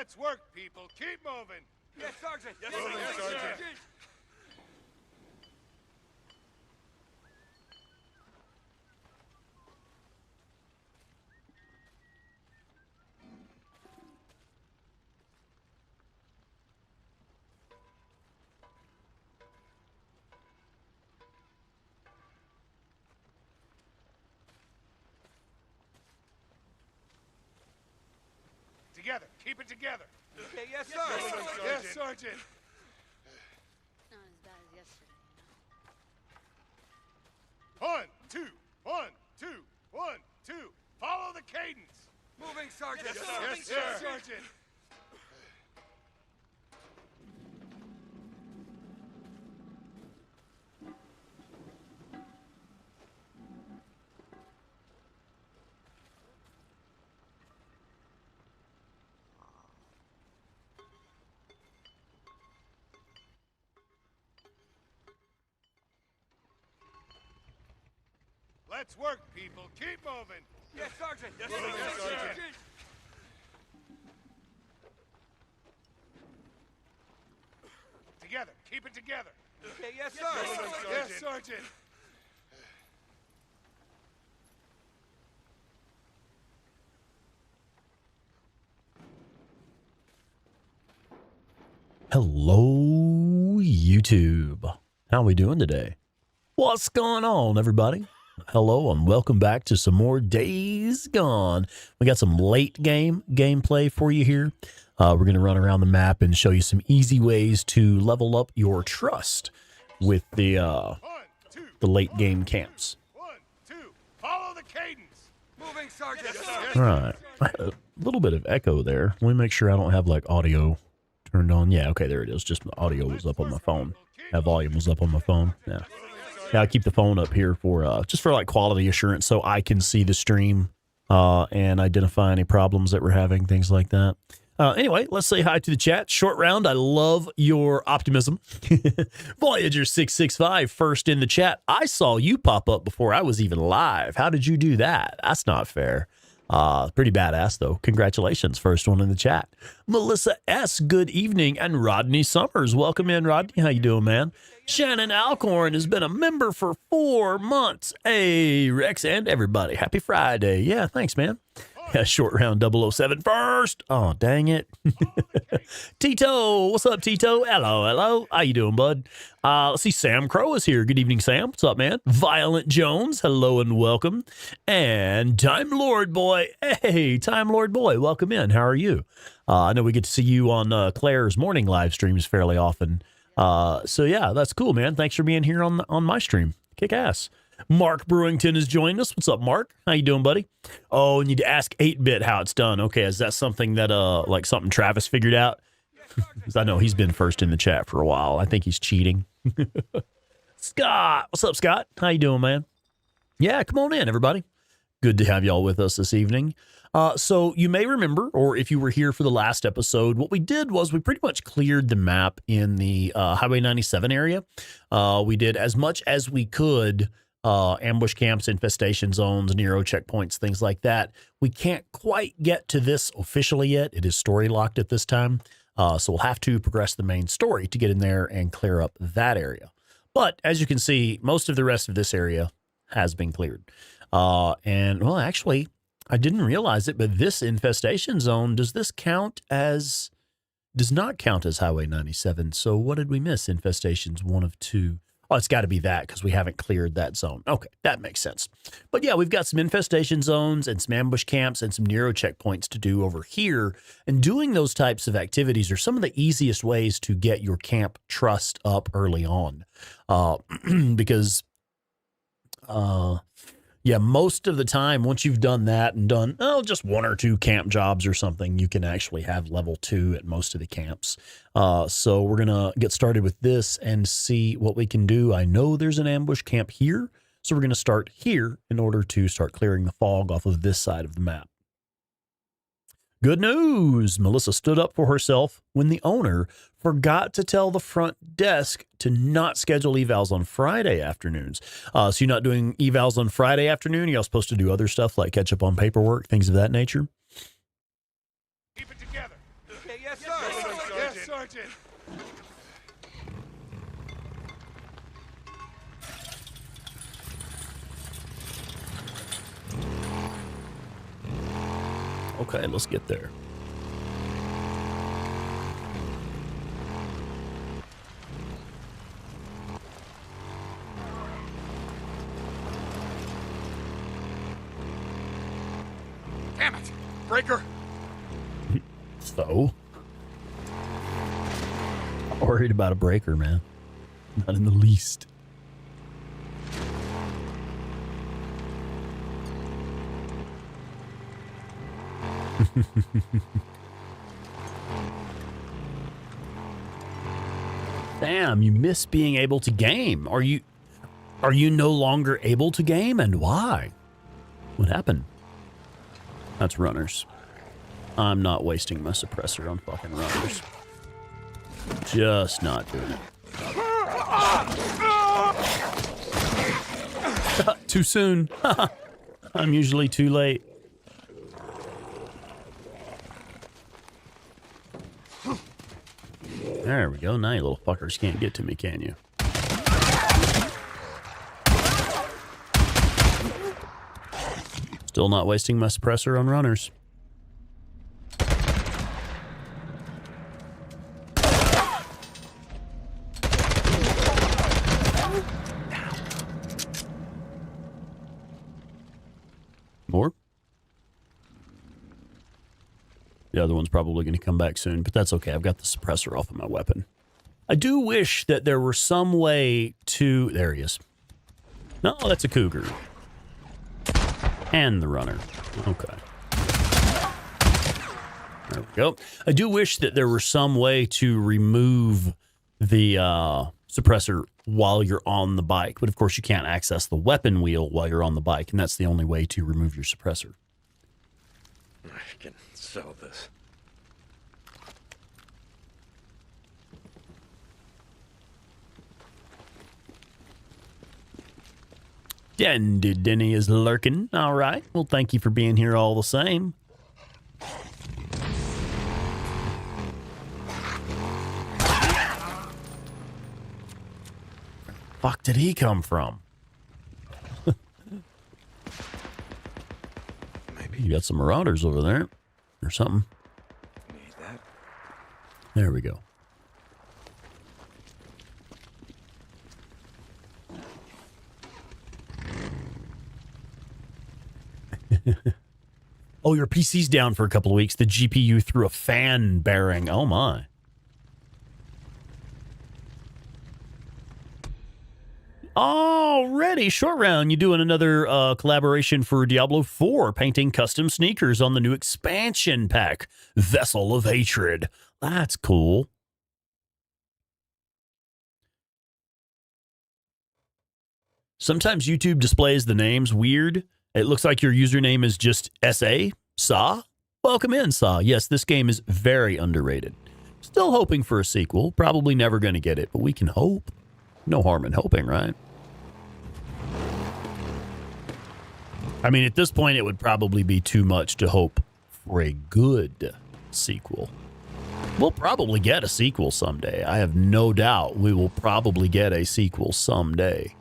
Let's work, people. Keep moving. Yes, Sergeant. Yes, Sergeant. Together. Keep it together. Okay, yes, sir. Yes, Sergeant. Not as bad as yesterday. 1, 2, 1, 2, 1, 2. Follow the cadence. Moving, Sergeant. Yes, sir. Sergeant. Let's work, people. Keep moving. Yes, Sergeant. Yes, Sergeant. Together. Keep it together. Okay, yes, sir. Yes, Sergeant. Hello, YouTube. How we doing today? What's going on, everybody? Hello, and welcome back to some more Days Gone. We got some late game gameplay for you here. We're going to run around the map and show you some easy ways to level up your trust with the late game camps. 1, 2. Follow the cadence. Moving, Sergeant. All right. I had a little bit of echo there. Let me make sure I don't have like audio turned on. Yeah, okay, there it is. Just the audio was up on my phone. That volume was up on my phone. Yeah. Yeah, I keep the phone up here for just for like quality assurance, so I can see the stream and identify any problems that we're having, things like that. Anyway, let's say hi to the chat. Short round, I love your optimism. Voyager665 first in the chat. I saw you pop up before I was even live. How did you do that? That's not fair. Pretty badass, though. Congratulations. First one in the chat. Melissa S., good evening. And Rodney Summers. Welcome in, Rodney. How you doing, man? Shannon Alcorn has been a member for 4 months. Hey, Rex and everybody. Happy Friday. Yeah, thanks, man. Yeah, short round 007 first. Oh, dang it. Tito. What's up, Tito? Hello, hello. How you doing, bud? Let's see. Sam Crow is here. Good evening, Sam. What's up, man? Violent Jones. Hello and welcome. And Time Lord Boy. Hey, Time Lord Boy. Welcome in. How are you? I know we get to see you on Claire's morning live streams fairly often. So yeah, that's cool, man. Thanks for being here on my stream. Kick ass. Mark Brewington has joined us. What's up, Mark? How you doing, buddy? Oh, you need to ask 8-Bit how it's done. Okay, is that something that like something Travis figured out? Because I know he's been first in the chat for a while. I think he's cheating. Scott, what's up, Scott? How you doing, man? Yeah, come on in, everybody. Good to have y'all with us this evening. So you may remember, or if you were here for the last episode, what we did was we pretty much cleared the map in the Highway 97 area. We did as much as we could, ambush camps, infestation zones, Nero checkpoints, things like that. We can't quite get to this officially yet. It is story locked at this time. So we'll have to progress the main story to get in there and clear up that area. But as you can see, most of the rest of this area has been cleared. And well, actually, I didn't realize it, but this infestation zone, does not count as Highway 97. So what did we miss? Infestations 1 of 2. Oh, it's got to be that because we haven't cleared that zone. Okay, that makes sense. But yeah, we've got some infestation zones and some ambush camps and some Nero checkpoints to do over here. And doing those types of activities are some of the easiest ways to get your camp trust up early on. Because yeah, most of the time, once you've done that and done just 1 or 2 camp jobs or something, you can actually have level 2 at most of the camps. So we're going to get started with this and see what we can do. I know there's an ambush camp here, so we're going to start here in order to start clearing the fog off of this side of the map. Good news! Melissa stood up for herself when the owner forgot to tell the front desk to not schedule evals on Friday afternoons. So you're not doing evals on Friday afternoon? You're supposed to do other stuff like catch up on paperwork, things of that nature? Keep it together. Okay, Okay, let's get there. Damn it! Breaker! So? I'm worried about a breaker, man. Not in the least. Damn, you miss being able to game. Are you no longer able to game, and why? What happened? That's runners. I'm not wasting my suppressor on fucking runners. Just not doing it. Too soon. I'm usually too late. There we go. Now you little fuckers can't get to me, can you? Still not wasting my suppressor on runners. More? The other one's probably going to come back soon, but that's okay. I've got the suppressor off of my weapon. I do wish that there were some way to... There he is. No, that's a cougar. And the runner. Okay. There we go. I do wish that there were some way to remove the suppressor while you're on the bike. But of course, you can't access the weapon wheel while you're on the bike, and that's the only way to remove your suppressor. I can sell this. Denny is lurking. All right. Well, thank you for being here all the same. Fuck did he come from? Maybe You got some marauders over there or something. need that. There we go. Oh, your PC's down for a couple of weeks. The GPU threw a fan bearing. Oh, my. Already, short round. You doing another collaboration for Diablo 4, painting custom sneakers on the new expansion pack, Vessel of Hatred. That's cool. Sometimes YouTube displays the names weird. It looks like your username is just SA, Saw. Welcome in, Saw. Yes, this game is very underrated. Still hoping for a sequel. Probably never going to get it, but we can hope. No harm in hoping, right? I mean, at this point, it would probably be too much to hope for a good sequel. We'll probably get a sequel someday. I have no doubt we will probably get a sequel someday.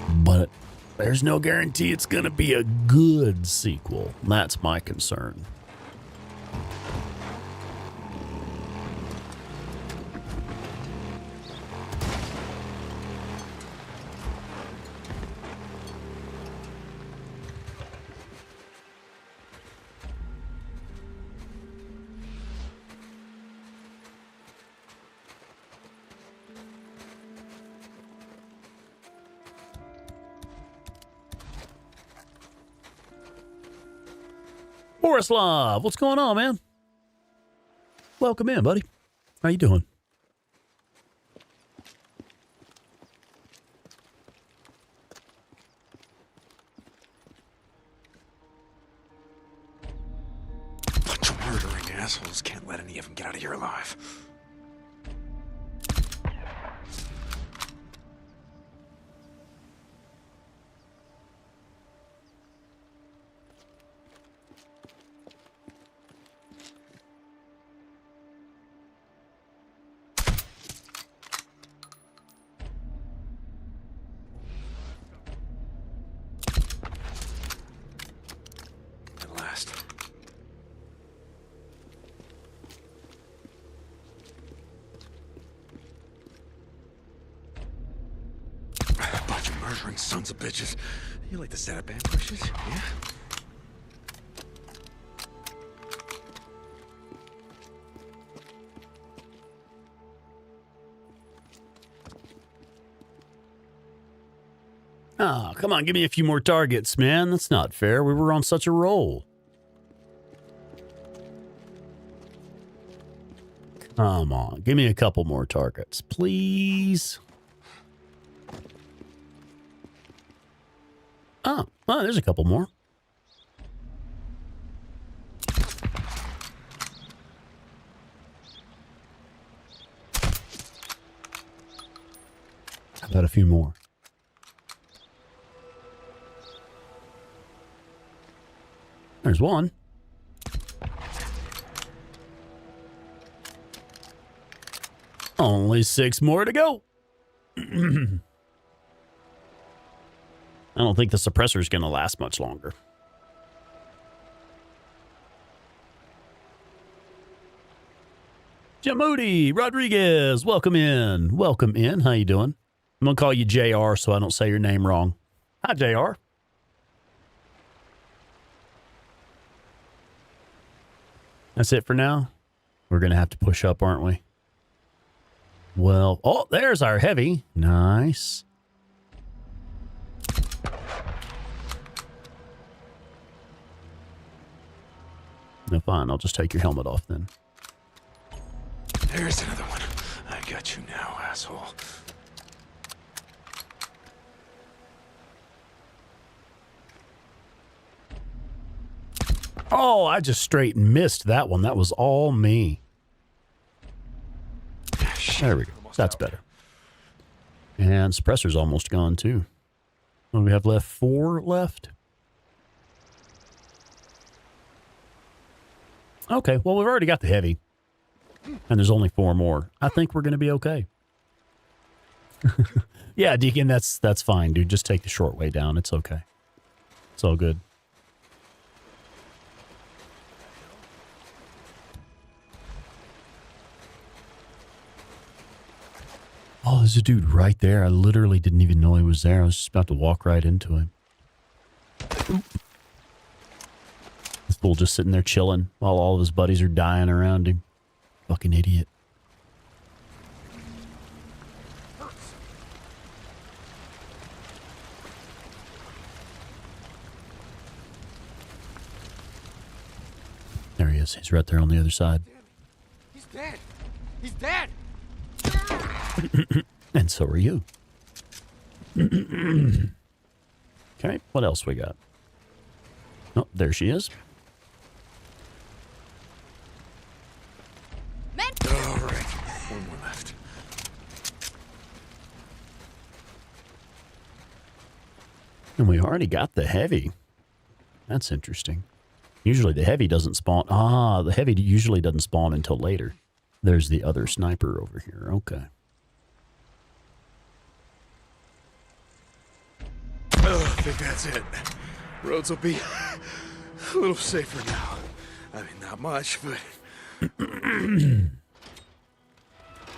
But there's no guarantee it's going to be a good sequel. That's my concern. Borislav, what's going on, man? Welcome in, buddy. How you doing? Bunch of murdering assholes. Can't let any of them get out of here alive. At last. Suffering sons of bitches. You like to set up ambushes, yeah? Oh, come on, give me a few more targets, man. That's not fair. We were on such a roll. Come on, give me a couple more targets, please. Oh, well, there's a couple more. How about a few more? There's one. Only 6 more to go. I don't think the suppressor's going to last much longer. Jamudi Rodriguez, welcome in. Welcome in. How you doing? I'm going to call you JR so I don't say your name wrong. Hi, JR. That's it for now. We're going to have to push up, aren't we? Well, oh, there's our heavy. Nice. No, fine. I'll just take your helmet off then. There's another one. I got you now, asshole. Oh, I just straight missed that one. That was all me. There we go. That's better. And suppressor's almost gone too. What do we have left? 4 left? Okay, well, we've already got the heavy. And there's only 4 more. I think we're going to be okay. Yeah, Deacon, that's fine, dude. Just take the short way down. It's okay. It's all good. Oh, there's a dude right there. I literally didn't even know he was there. I was just about to walk right into him. Oop. This fool just sitting there chilling while all of his buddies are dying around him. Fucking idiot. There he is. He's right there on the other side. He's dead. He's dead. And so are you. Okay, what else we got? Oh, there she is. All right, one more left. And we already got the heavy. That's interesting. Usually the heavy doesn't spawn. Ah, the heavy usually doesn't spawn until later. There's the other sniper over here. Okay. Oh, I think that's it. Roads will be a little safer now. I mean, not much, but...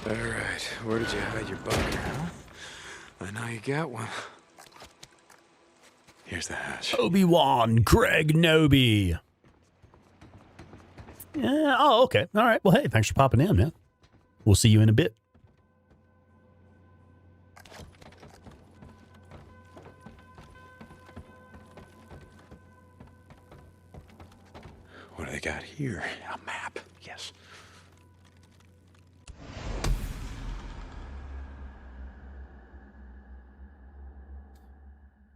All right, where did you hide your bunker, huh? I know you got one. Here's the hatch. Obi-Wan Craig Nobi. Yeah, oh, okay. All right. Well, hey, thanks for popping in, man. We'll see you in a bit. What do they got here? A map, yes.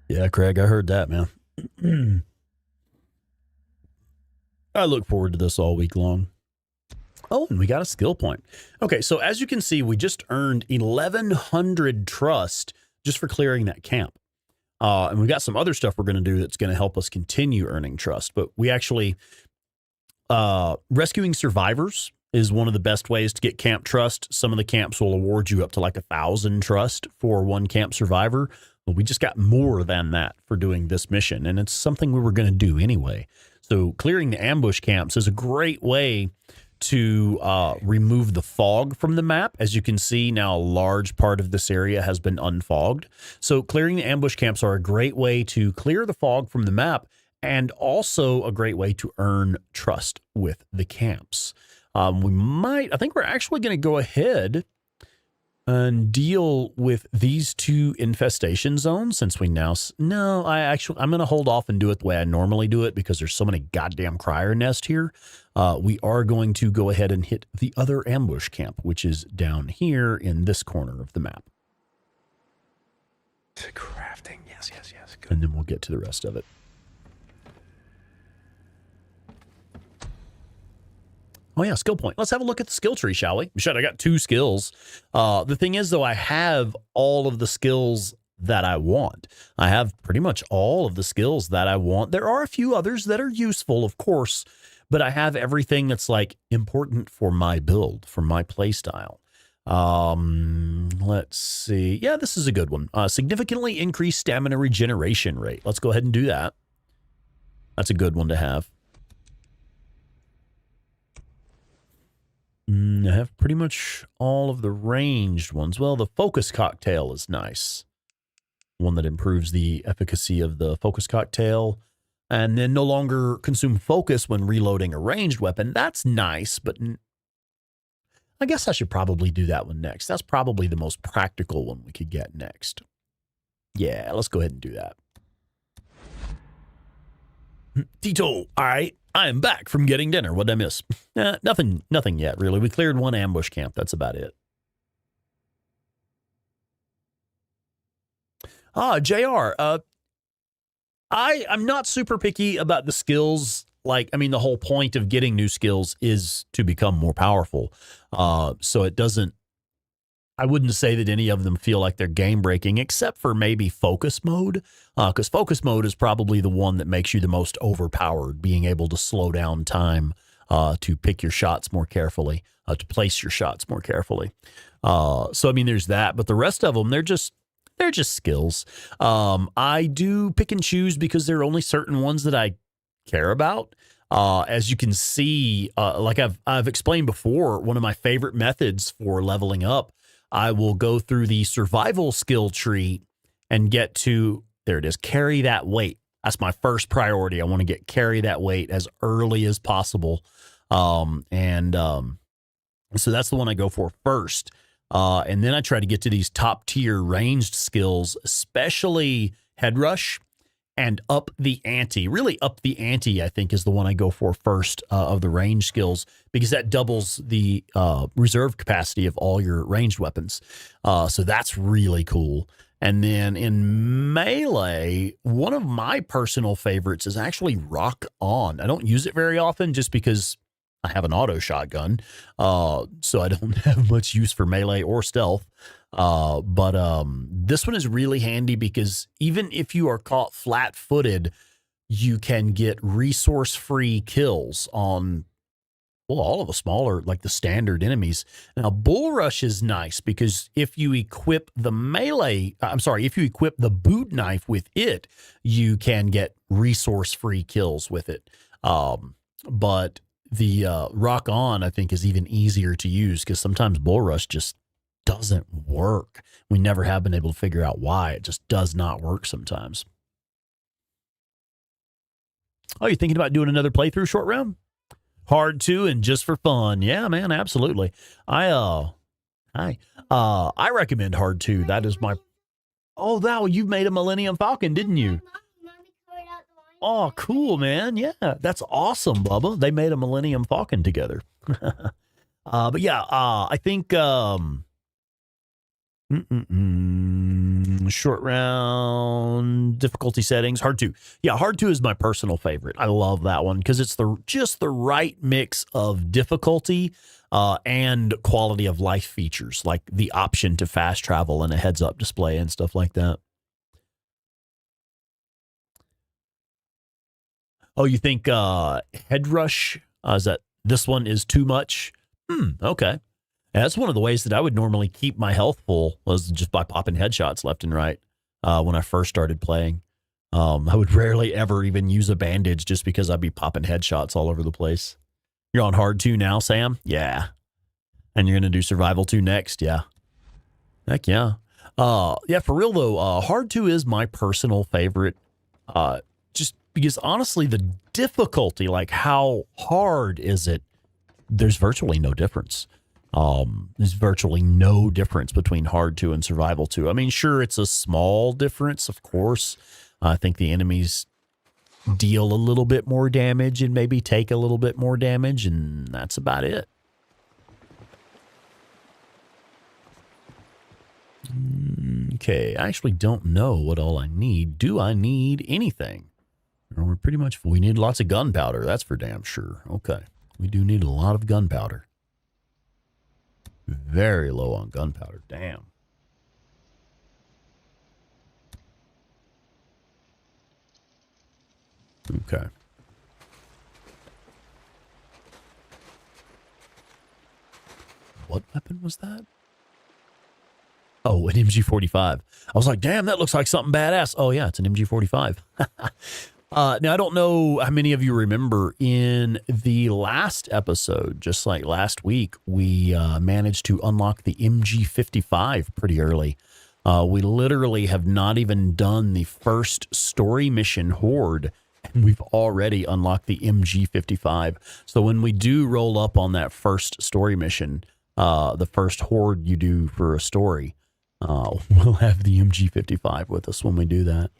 Yeah, Craig, I heard that, man. I look forward to this all week long. Oh, and we got a skill point. Okay, so as you can see, we just earned 1,100 trust just for clearing that camp. And we got some other stuff we're going to do that's going to help us continue earning trust. But we actually, rescuing survivors is one of the best ways to get camp trust. Some of the camps will award you up to like 1,000 trust for one camp survivor. But we just got more than that for doing this mission. And it's something we were going to do anyway. So clearing the ambush camps is a great way to remove the fog from the map. As you can see now, a large part of this area has been unfogged. So clearing the ambush camps are a great way to clear the fog from the map, and also a great way to earn trust with the camps. I think we're actually going to go ahead and deal with these two infestation zones since we now, I'm going to hold off and do it the way I normally do it because there's so many goddamn crier nests here. We are going to go ahead and hit the other ambush camp, which is down here in this corner of the map. Crafting, yes. Good. And then we'll get to the rest of it. Oh, yeah, skill point. Let's have a look at the skill tree, shall we? Shit, I got 2 skills. The thing is, though, I have all of the skills that I want. I have pretty much all of the skills that I want. There are a few others that are useful, of course, but I have everything that's, like, important for my build, for my playstyle. Let's see. Yeah, this is a good one. Significantly increased stamina regeneration rate. Let's go ahead and do that. That's a good one to have. I have pretty much all of the ranged ones. Well, the focus cocktail is nice. One that improves the efficacy of the focus cocktail. And then no longer consume focus when reloading a ranged weapon. That's nice, but I guess I should probably do that one next. That's probably the most practical one we could get next. Yeah, let's go ahead and do that. Tito, all right. I am back from getting dinner. What did I miss? Nothing yet, really. We cleared one ambush camp. That's about it. JR, I'm not super picky about the skills. Like, I mean, the whole point of getting new skills is to become more powerful. So it doesn't, I wouldn't say that any of them feel like they're game breaking, except for maybe focus mode. Because focus mode is probably the one that makes you the most overpowered, being able to slow down time to pick your shots more carefully, to place your shots more carefully. So, I mean, there's that. But the rest of them, they're just skills. I do pick and choose because there are only certain ones that I care about. As you can see, like I've explained before, one of my favorite methods for leveling up, I will go through the survival skill tree and get to, there it is, carry that weight. That's my first priority. I want to carry that weight as early as possible. So that's the one I go for first. And then I try to get to these top tier ranged skills, especially head rush and up the ante. Really up the ante, I think, is the one I go for first of the range skills, because that doubles the reserve capacity of all your ranged weapons. So that's really cool. And then in melee, one of my personal favorites is actually Rock On. I don't use it very often just because I have an auto shotgun, so I don't have much use for melee or stealth. But this one is really handy because even if you are caught flat-footed, you can get resource-free kills on, well, all of the smaller, like the standard enemies. Now, Bull Rush is nice because if you equip the if you equip the boot knife with it, you can get resource-free kills with it. But the Rock On, I think, is even easier to use because sometimes Bull Rush just doesn't work. We never have been able to figure out why. It just does not work sometimes. Oh, you thinking about doing another playthrough short round? Hard to, and just for fun. Yeah, man, absolutely. I recommend Hard 2. That is my... Oh, you made a Millennium Falcon, didn't you? Oh, cool, man. Yeah, that's awesome, Bubba. They made a Millennium Falcon together. But yeah, I think short round difficulty settings, Hard 2. Yeah, Hard 2 is my personal favorite. I love that one because it's just the right mix of difficulty and quality of life features, like the option to fast travel and a heads-up display and stuff like that. Oh, you think head rush, is that this one is too much? Okay. Yeah, that's one of the ways that I would normally keep my health full, was just by popping headshots left and right when I first started playing. I would rarely ever even use a bandage just because I'd be popping headshots all over the place. You're on hard 2 now, Sam? Yeah. And you're going to do survival 2 next? Yeah. Heck yeah. Yeah, for real though, hard 2 is my personal favorite. Just because honestly, the difficulty, like how hard is it? There's virtually no difference. There's virtually no difference between hard 2 and survival 2. I mean, sure, it's a small difference, of course. I think the enemies deal a little bit more damage and maybe take a little bit more damage, and that's about it. Okay, I actually don't know what all I need. Do I need anything? We're pretty much, we need lots of gunpowder. That's for damn sure. Okay, we do need a lot of gunpowder. Very low on gunpowder. Damn. Okay. What weapon was that? Oh, an MG45. I was like, damn, that looks like something badass. Oh, yeah, it's an MG45. Now, I don't know how many of you remember in the last episode, just like last week, we managed to unlock the MG55 pretty early. We literally have not even done the first story mission Horde, and we've already unlocked the MG55. So when we do roll up on that first story mission, the first Horde you do for a story, we'll have the MG55 with us when we do that.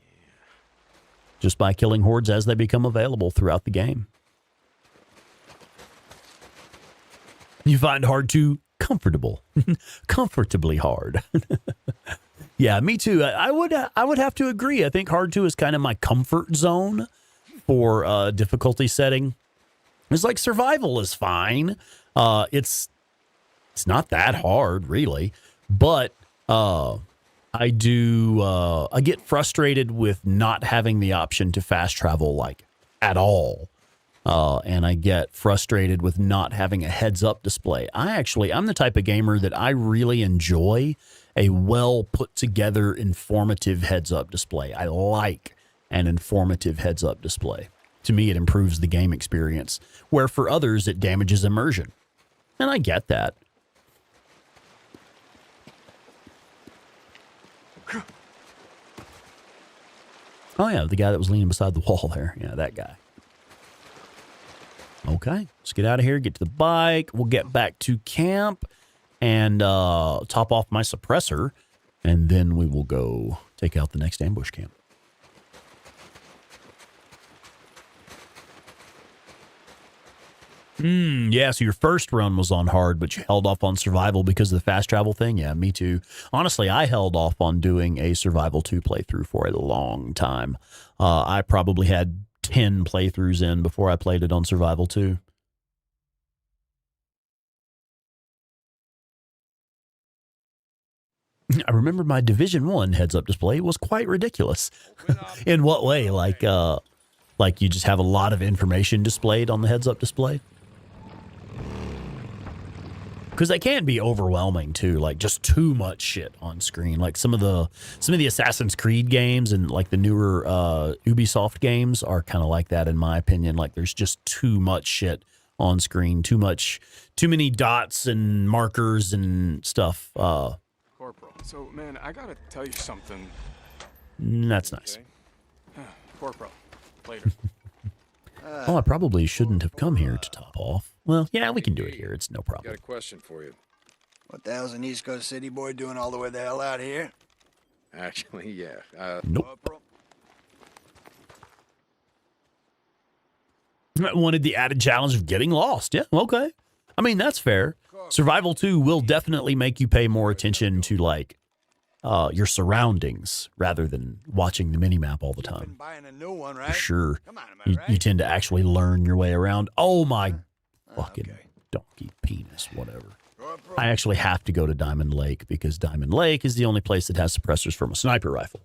Just by killing hordes as they become available throughout the game. You find hard 2 comfortable. Comfortably hard. Yeah, me too. I would have to agree. I think hard 2 is kind of my comfort zone for difficulty setting. It's like survival is fine. It's not that hard, really. But I get frustrated with not having the option to fast travel like at all. And I get frustrated with not having a heads up display. I'm the type of gamer that I really enjoy a well put together informative heads up display. I like an informative heads up display. To me, it improves the game experience, where for others, it damages immersion. And I get that. Oh, yeah, the guy that was leaning beside the wall there. Yeah, that guy. Okay, let's get out of here, get to the bike. We'll get back to camp and top off my suppressor, and then we will go take out the next ambush camp. Yeah, so your first run was on hard, but you held off on survival because of the fast travel thing? Yeah, me too. Honestly, I held off on doing a survival 2 playthrough for a long time. I probably had 10 playthroughs in before I played it on survival 2. I remember my Division 1 heads-up display was quite ridiculous. In what way? Like you just have a lot of information displayed on the heads-up display? Because they can be overwhelming too, like just too much shit on screen. Like some of the Assassin's Creed games and like the newer Ubisoft games are kind of like that in my opinion. Like there's just too much shit on screen, too many dots and markers and stuff. Corporal, so man, I gotta tell you something. That's nice. Okay. Corporal, later. Oh, I probably shouldn't have come here to top off. Well, yeah, we can do it here. It's no problem. Got a question for you. What the hell's an East Coast city boy doing all the way the hell out here? Actually, yeah. Nope. I wanted the added challenge of getting lost. Yeah, okay. I mean, that's fair. Survival 2 will definitely make you pay more attention to, like, your surroundings rather than watching the minimap all the time. Buying a new one, right? For sure. Come on, am I right? You tend to actually learn your way around. Oh, my fucking okay. donkey penis, whatever. I actually have to go to Diamond Lake because Diamond Lake is the only place that has suppressors from a sniper rifle.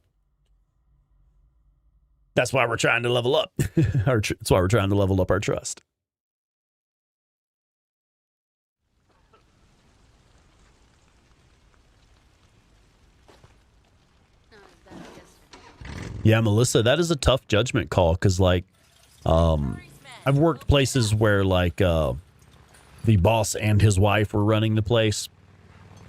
That's why we're trying to level up. That's why we're trying to level up our trust. Yeah, Melissa, that is a tough judgment call because, like, I've worked places where, like, the boss and his wife were running the place,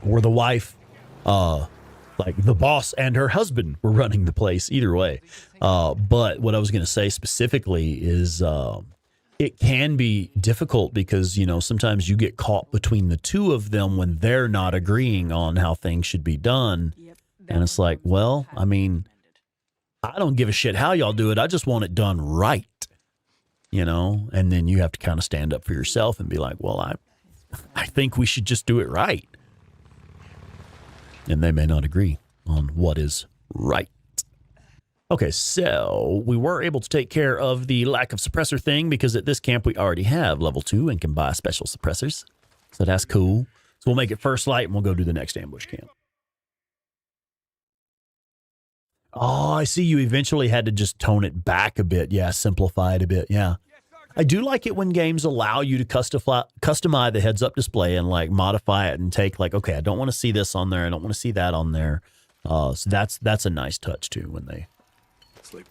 or the wife, like the boss and her husband were running the place. Either way. But what I was going to say specifically is it can be difficult because, you know, sometimes you get caught between the two of them when they're not agreeing on how things should be done. And it's like, well, I mean, I don't give a shit how y'all do it. I just want it done right, you know? And then you have to kind of stand up for yourself and be like, well, I think we should just do it right. And they may not agree on what is right. Okay, so we were able to take care of the lack of suppressor thing because at this camp we already have level 2 and can buy special suppressors. So that's cool. So we'll make it first light and we'll go do the next ambush camp. Oh, I see you eventually had to just tone it back a bit. Yeah, simplify it a bit. Yeah. I do like it when games allow you to customize the heads-up display and like modify it and take like, okay, I don't want to see this on there. I don't want to see that on there. So that's a nice touch too when they,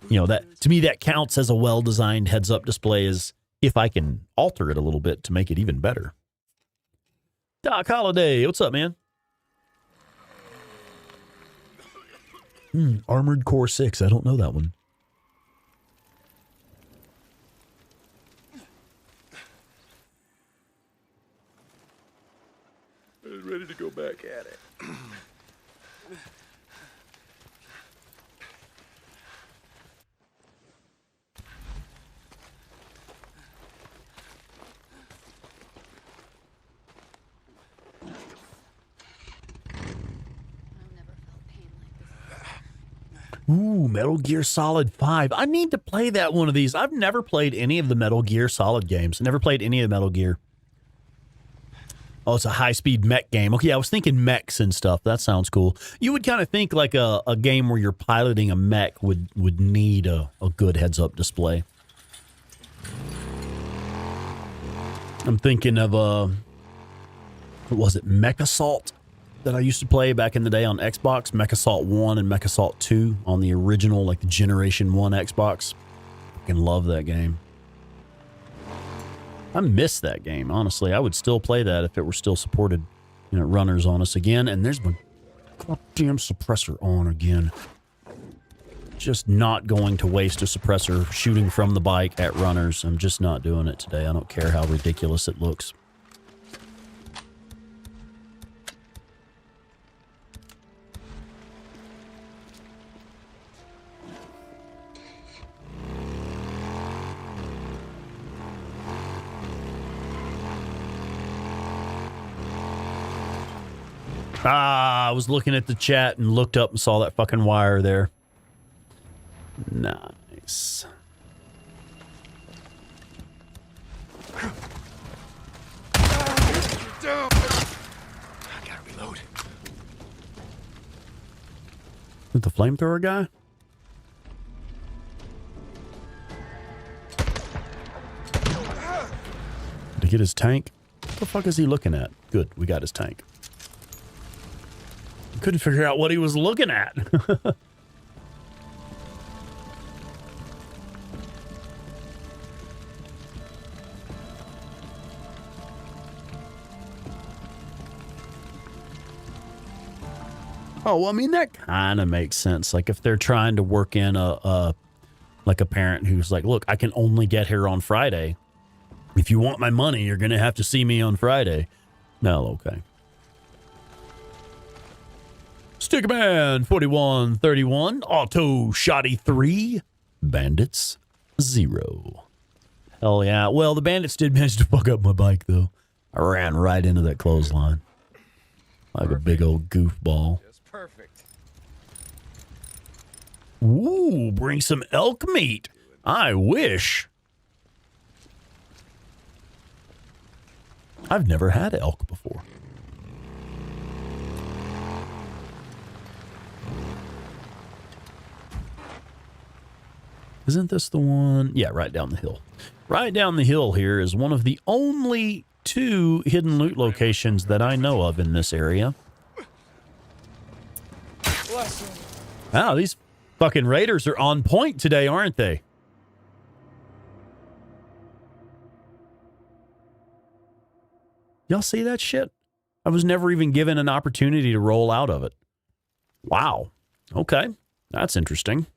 you know, that to me that counts as a well-designed heads-up display is if I can alter it a little bit to make it even better. Doc Holiday, what's up, man? Armored Core 6. I don't know that one. Ready to go back at it. Ooh, Metal Gear Solid 5. I need to play that one of these. I've never played any of the Metal Gear Solid games. Never played any of Metal Gear. Oh, it's a high-speed mech game. Okay, I was thinking mechs and stuff. That sounds cool. You would kind of think like a game where you're piloting a mech would need a good heads-up display. I'm thinking of, what was it, Mech Assault that I used to play back in the day on Xbox. Mech Assault 1 and Mech Assault 2 on the original, like the Generation 1 Xbox. Fucking love that game. I miss that game, honestly. I would still play that if it were still supported. You know, runners on us again. And there's my goddamn suppressor on again. Just not going to waste a suppressor shooting from the bike at runners. I'm just not doing it today. I don't care how ridiculous it looks. I was looking at the chat and looked up and saw that fucking wire there. Nice. I gotta reload. With the flamethrower guy? Did he get his tank? What the fuck is he looking at? Good, we got his tank. Couldn't figure out what he was looking at. Oh, well, I mean, that kind of makes sense. Like if they're trying to work in like a parent who's like, look, I can only get here on Friday. If you want my money, you're going to have to see me on Friday. No, okay. Stickman 4131, Auto Shoddy 3, Bandits 0. Hell yeah. Well, the bandits did manage to fuck up my bike, though. I ran right into that clothesline. Like a big old goofball. Just perfect. Ooh, bring some elk meat. I wish. I've never had elk before. Isn't this the one? Yeah, right down the hill. Right down the hill here is one of the only 2 hidden loot locations that I know of in this area. Wow, these fucking raiders are on point today, aren't they? Y'all see that shit? I was never even given an opportunity to roll out of it. Wow. Okay. That's interesting.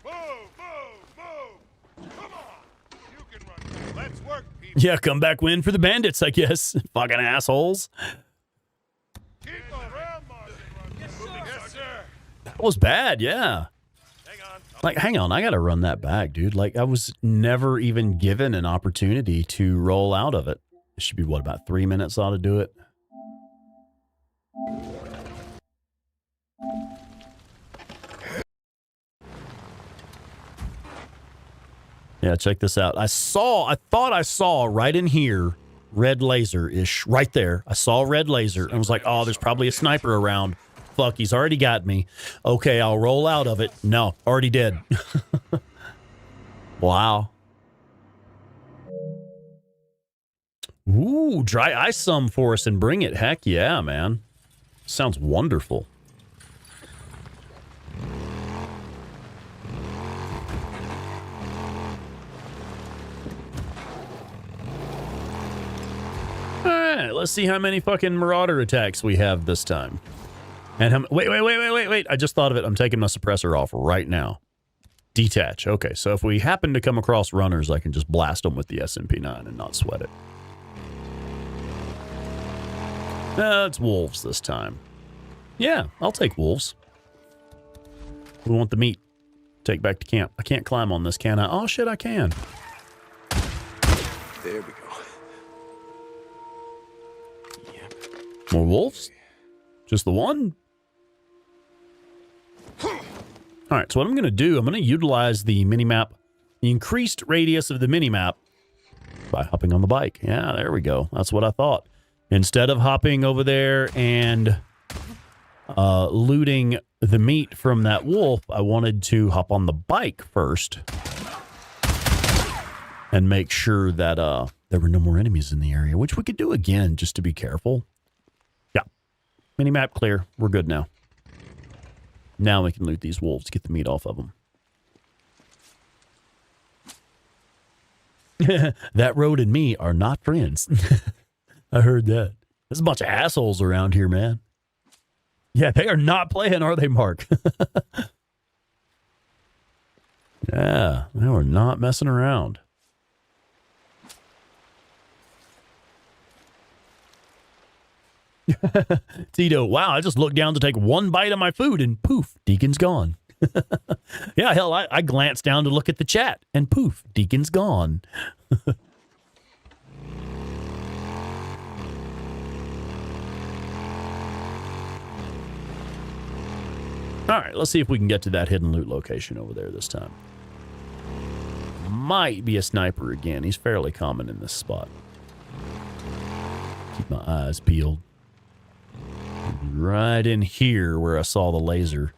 Move, move, move. Come on. You can run. Let's work, people. Yeah, comeback win for the Bandits, I guess. Fucking assholes. Keep around, Martin. Yes, sir. That was bad, yeah. Hang on. Like, hang on, I gotta run that back, dude. Like, I was never even given an opportunity to roll out of it. It should be, what, about 3 minutes ought to do it? Yeah, check this out. I thought I saw right in here, red laser-ish, right there. I saw a red laser and was like, oh, there's probably a sniper around. Fuck, he's already got me. Okay, I'll roll out of it. No, already dead. Wow. Ooh, dry ice some for us and bring it. Heck yeah, man. Sounds wonderful. All right, let's see how many fucking marauder attacks we have this time. And how, wait. I just thought of it. I'm taking my suppressor off right now. Detach. Okay, so if we happen to come across runners, I can just blast them with the SMP-9 and not sweat it. It's wolves this time. Yeah, I'll take wolves. We want the meat. Take back to camp. I can't climb on this, can I? Oh, shit, I can. There we go. Yep. More wolves? Just the one? All right, so what I'm going to do, I'm going to utilize the minimap, the increased radius of the minimap by hopping on the bike. Yeah, there we go. That's what I thought. Instead of hopping over there and looting the meat from that wolf, I wanted to hop on the bike first and make sure that there were no more enemies in the area, which we could do again just to be careful. Yeah. Minimap clear. We're good now. Now we can loot these wolves to get the meat off of them. That road and me are not friends. I heard that. There's a bunch of assholes around here, man. Yeah, they are not playing, are they, Mark? Yeah, they were not messing around. Tito, wow, I just looked down to take one bite of my food and poof, Deacon's gone. Yeah, hell, I glanced down to look at the chat and poof, Deacon's gone. All right, let's see if we can get to that hidden loot location over there this time. Might be a sniper again. He's fairly common in this spot. Keep my eyes peeled. Right in here where I saw the laser.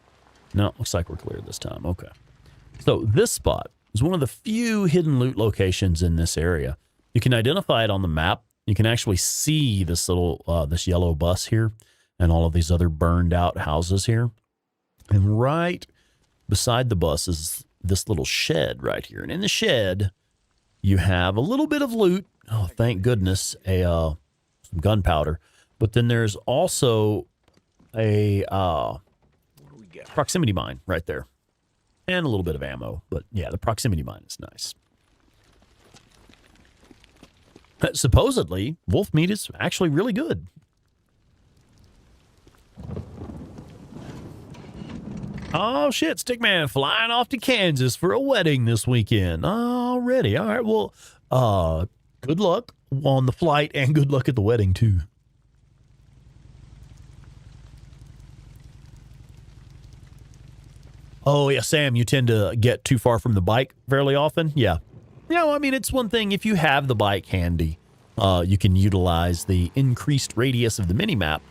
No, looks like we're clear this time. Okay. So this spot is one of the few hidden loot locations in this area. You can identify it on the map. You can actually see this little, this yellow bus here and all of these other burned out houses here. And right beside the bus is this little shed right here. And in the shed, you have a little bit of loot. Oh, thank goodness, some gunpowder. But then there's also a proximity mine right there. And a little bit of ammo. But yeah, the proximity mine is nice. Supposedly, wolf meat is actually really good. Oh, shit, Stickman flying off to Kansas for a wedding this weekend. Already. All right, well, good luck on the flight and good luck at the wedding, too. Oh, yeah, Sam, you tend to get too far from the bike fairly often? Yeah. You know, I mean, it's one thing if you have the bike handy, you can utilize the increased radius of the minimap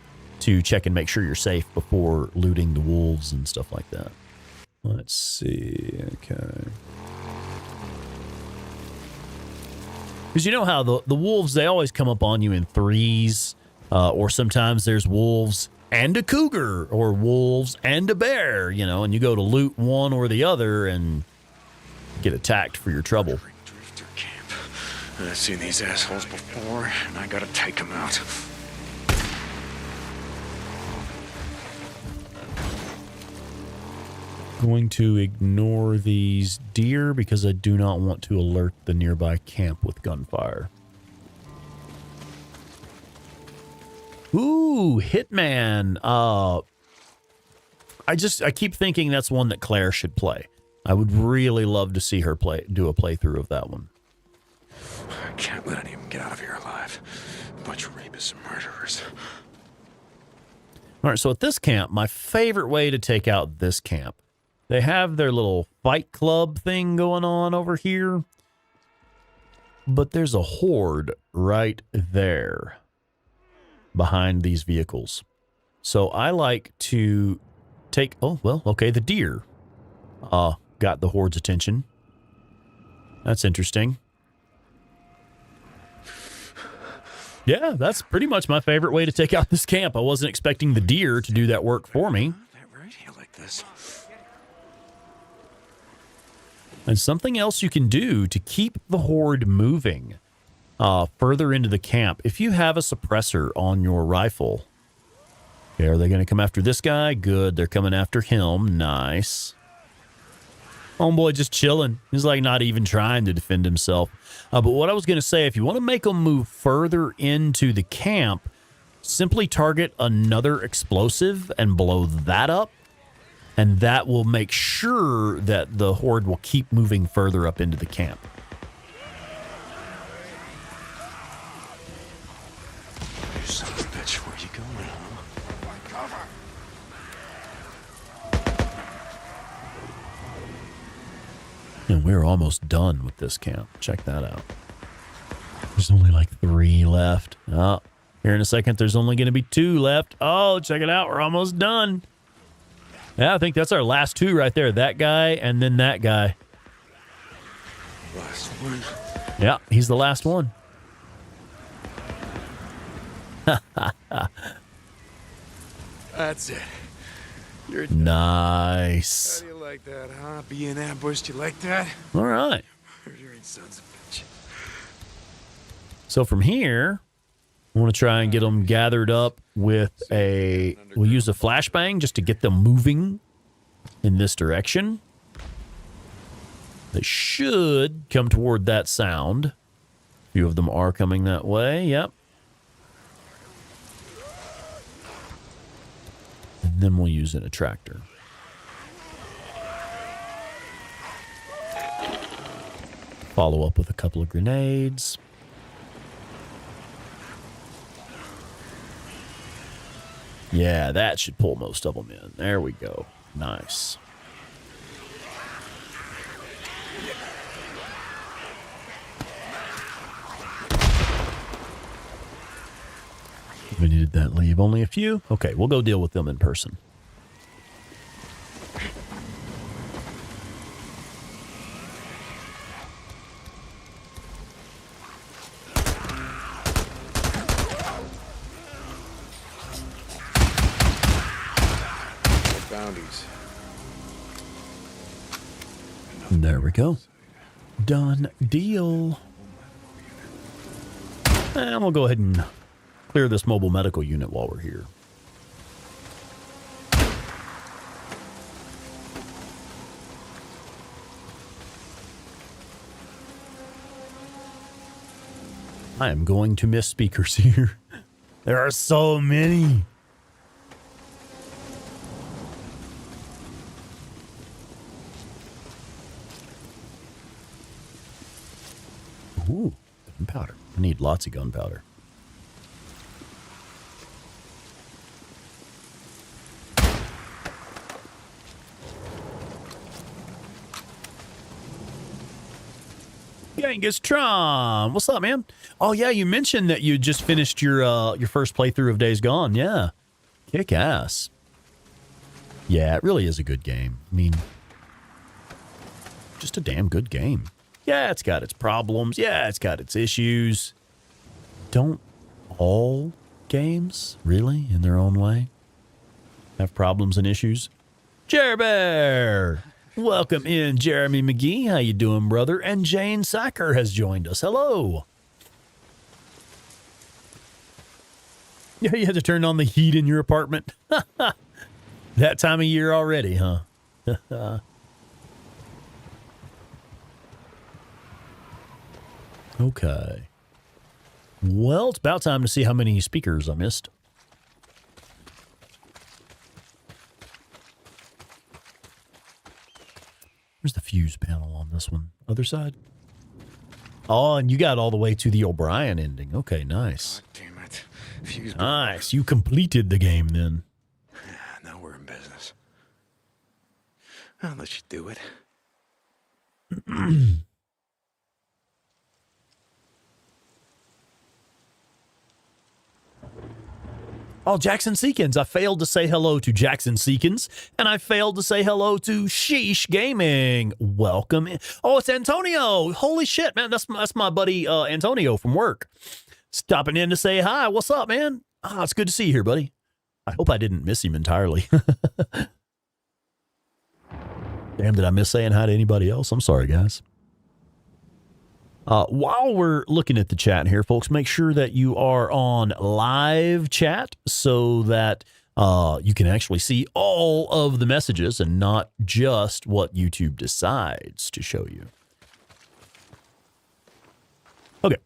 to check and make sure you're safe before looting the wolves and stuff like that. Let's see. Okay. Because you know how the wolves, they always come up on you in threes, or sometimes there's wolves and a cougar, or wolves and a bear, you know, and you go to loot one or the other and get attacked for your trouble. Drifter I've seen these assholes before, and I gotta take them out. Going to ignore these deer because I do not want to alert the nearby camp with gunfire. Ooh, Hitman. I keep thinking that's one that Claire should play. I would really love to see her do a playthrough of that one. I can't let any of them get out of here alive. A bunch of rapists and murderers. All right, so at this camp, my favorite way to take out this camp, they have their little fight club thing going on over here, but there's a horde right there behind these vehicles. So I like to take, the deer got the horde's attention. That's interesting. Yeah, that's pretty much my favorite way to take out this camp. I wasn't expecting the deer to do that work for me. That radio like this. And something else you can do to keep the horde moving further into the camp. If you have a suppressor on your rifle, okay, are they going to come after this guy? Good, they're coming after him. Nice. Homeboy just chilling. He's like not even trying to defend himself. But what I was going to say, if you want to make them move further into the camp, simply target another explosive and blow that up. And that will make sure that the horde will keep moving further up into the camp. You son of a bitch, where you going, huh? And we're almost done with this camp. Check that out. There's only like 3 left. Oh, here in a second, there's only going to be 2 left. Oh, check it out. We're almost done. Yeah, I think that's our last 2 right there. That guy and then that guy. Last one. Yeah, he's the last one. That's it. You're Nice. How do you like that, huh? Being ambushed, you like that? All right. Murdering sons of bitch. So from here, I want to try and get them gathered up with we'll use a flashbang just to get them moving in this direction. They should come toward that sound. A few of them are coming that way. Yep. And then we'll use an attractor. Follow up with a couple of grenades. Yeah, that should pull most of them in. There we go. Nice. We needed that leave. Only a few? Okay, we'll go deal with them in person. Bounties. There we go. Done deal. And we'll go ahead and clear this mobile medical unit while we're here. I am going to miss speakers here. There are so many. Ooh, gunpowder. I need lots of gunpowder. Genghis Tron, what's up, man? Oh yeah, you mentioned that you just finished your first playthrough of Days Gone. Yeah, kick ass. Yeah, it really is a good game. I mean, just a damn good game. Yeah, it's got its problems. Yeah, it's got its issues. Don't all games, really, in their own way, have problems and issues? Jerry Bear! Welcome in, Jeremy McGee. How you doing, brother? And Jane Sacker has joined us. Hello. Yeah, you had to turn on the heat in your apartment. That time of year already, huh? Okay. Well, it's about time to see how many speakers I missed. Where's the fuse panel on this one? Other side? Oh, and you got all the way to the O'Brien ending. Okay, nice. God damn it. Fuse. Nice. You completed the game then. Now we're in business. I'll let you do it. Oh, Jackson Seekins. I failed to say hello to Jackson Seekins, and I failed to say hello to Sheesh Gaming. Welcome in. Oh, it's Antonio. Holy shit, man. That's my buddy Antonio from work. Stopping in to say hi. What's up, man? Ah, it's good to see you here, buddy. I hope I didn't miss him entirely. Damn, did I miss saying hi to anybody else? I'm sorry, guys. While we're looking at the chat here, folks, make sure that you are on live chat so that you can actually see all of the messages and not just what YouTube decides to show you. Okay.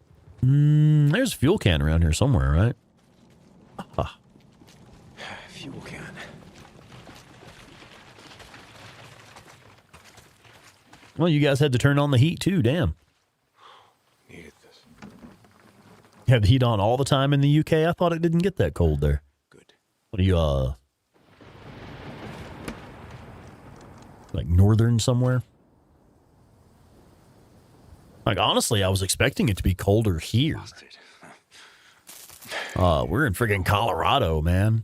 There's a fuel can around here somewhere, right? Ah. Fuel can. Well, you guys had to turn on the heat too, damn. Needed this. You have the heat on all the time in the UK? I thought it didn't get that cold there. Good. What are you, like northern somewhere? Like, honestly, I was expecting it to be colder here. We're in friggin' Colorado, man.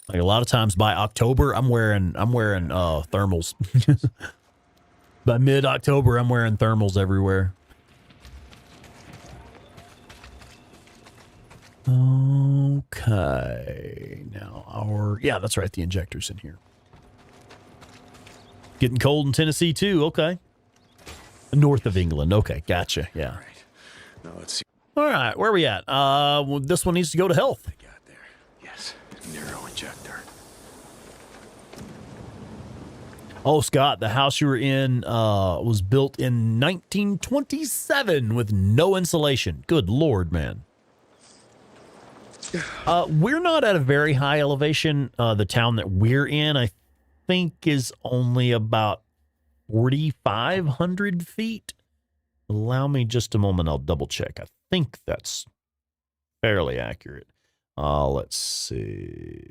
Like, a lot of times by October, I'm wearing thermals. By mid-October, I'm wearing thermals everywhere. Okay. Now yeah, that's right. The injector's in here. Getting cold in Tennessee too. Okay. North of England. Okay. Gotcha. Yeah. All right. Now let's see. All right. Where are we at? Well, this one needs to go to health. I got there. Yes. Neuro injector. Oh, Scott, the house you were in was built in 1927 with no insulation. Good Lord, man. We're not at a very high elevation. The town that we're in, I think, is only about 4,500 feet. Allow me just a moment. I'll double check. I think that's fairly accurate. Let's see.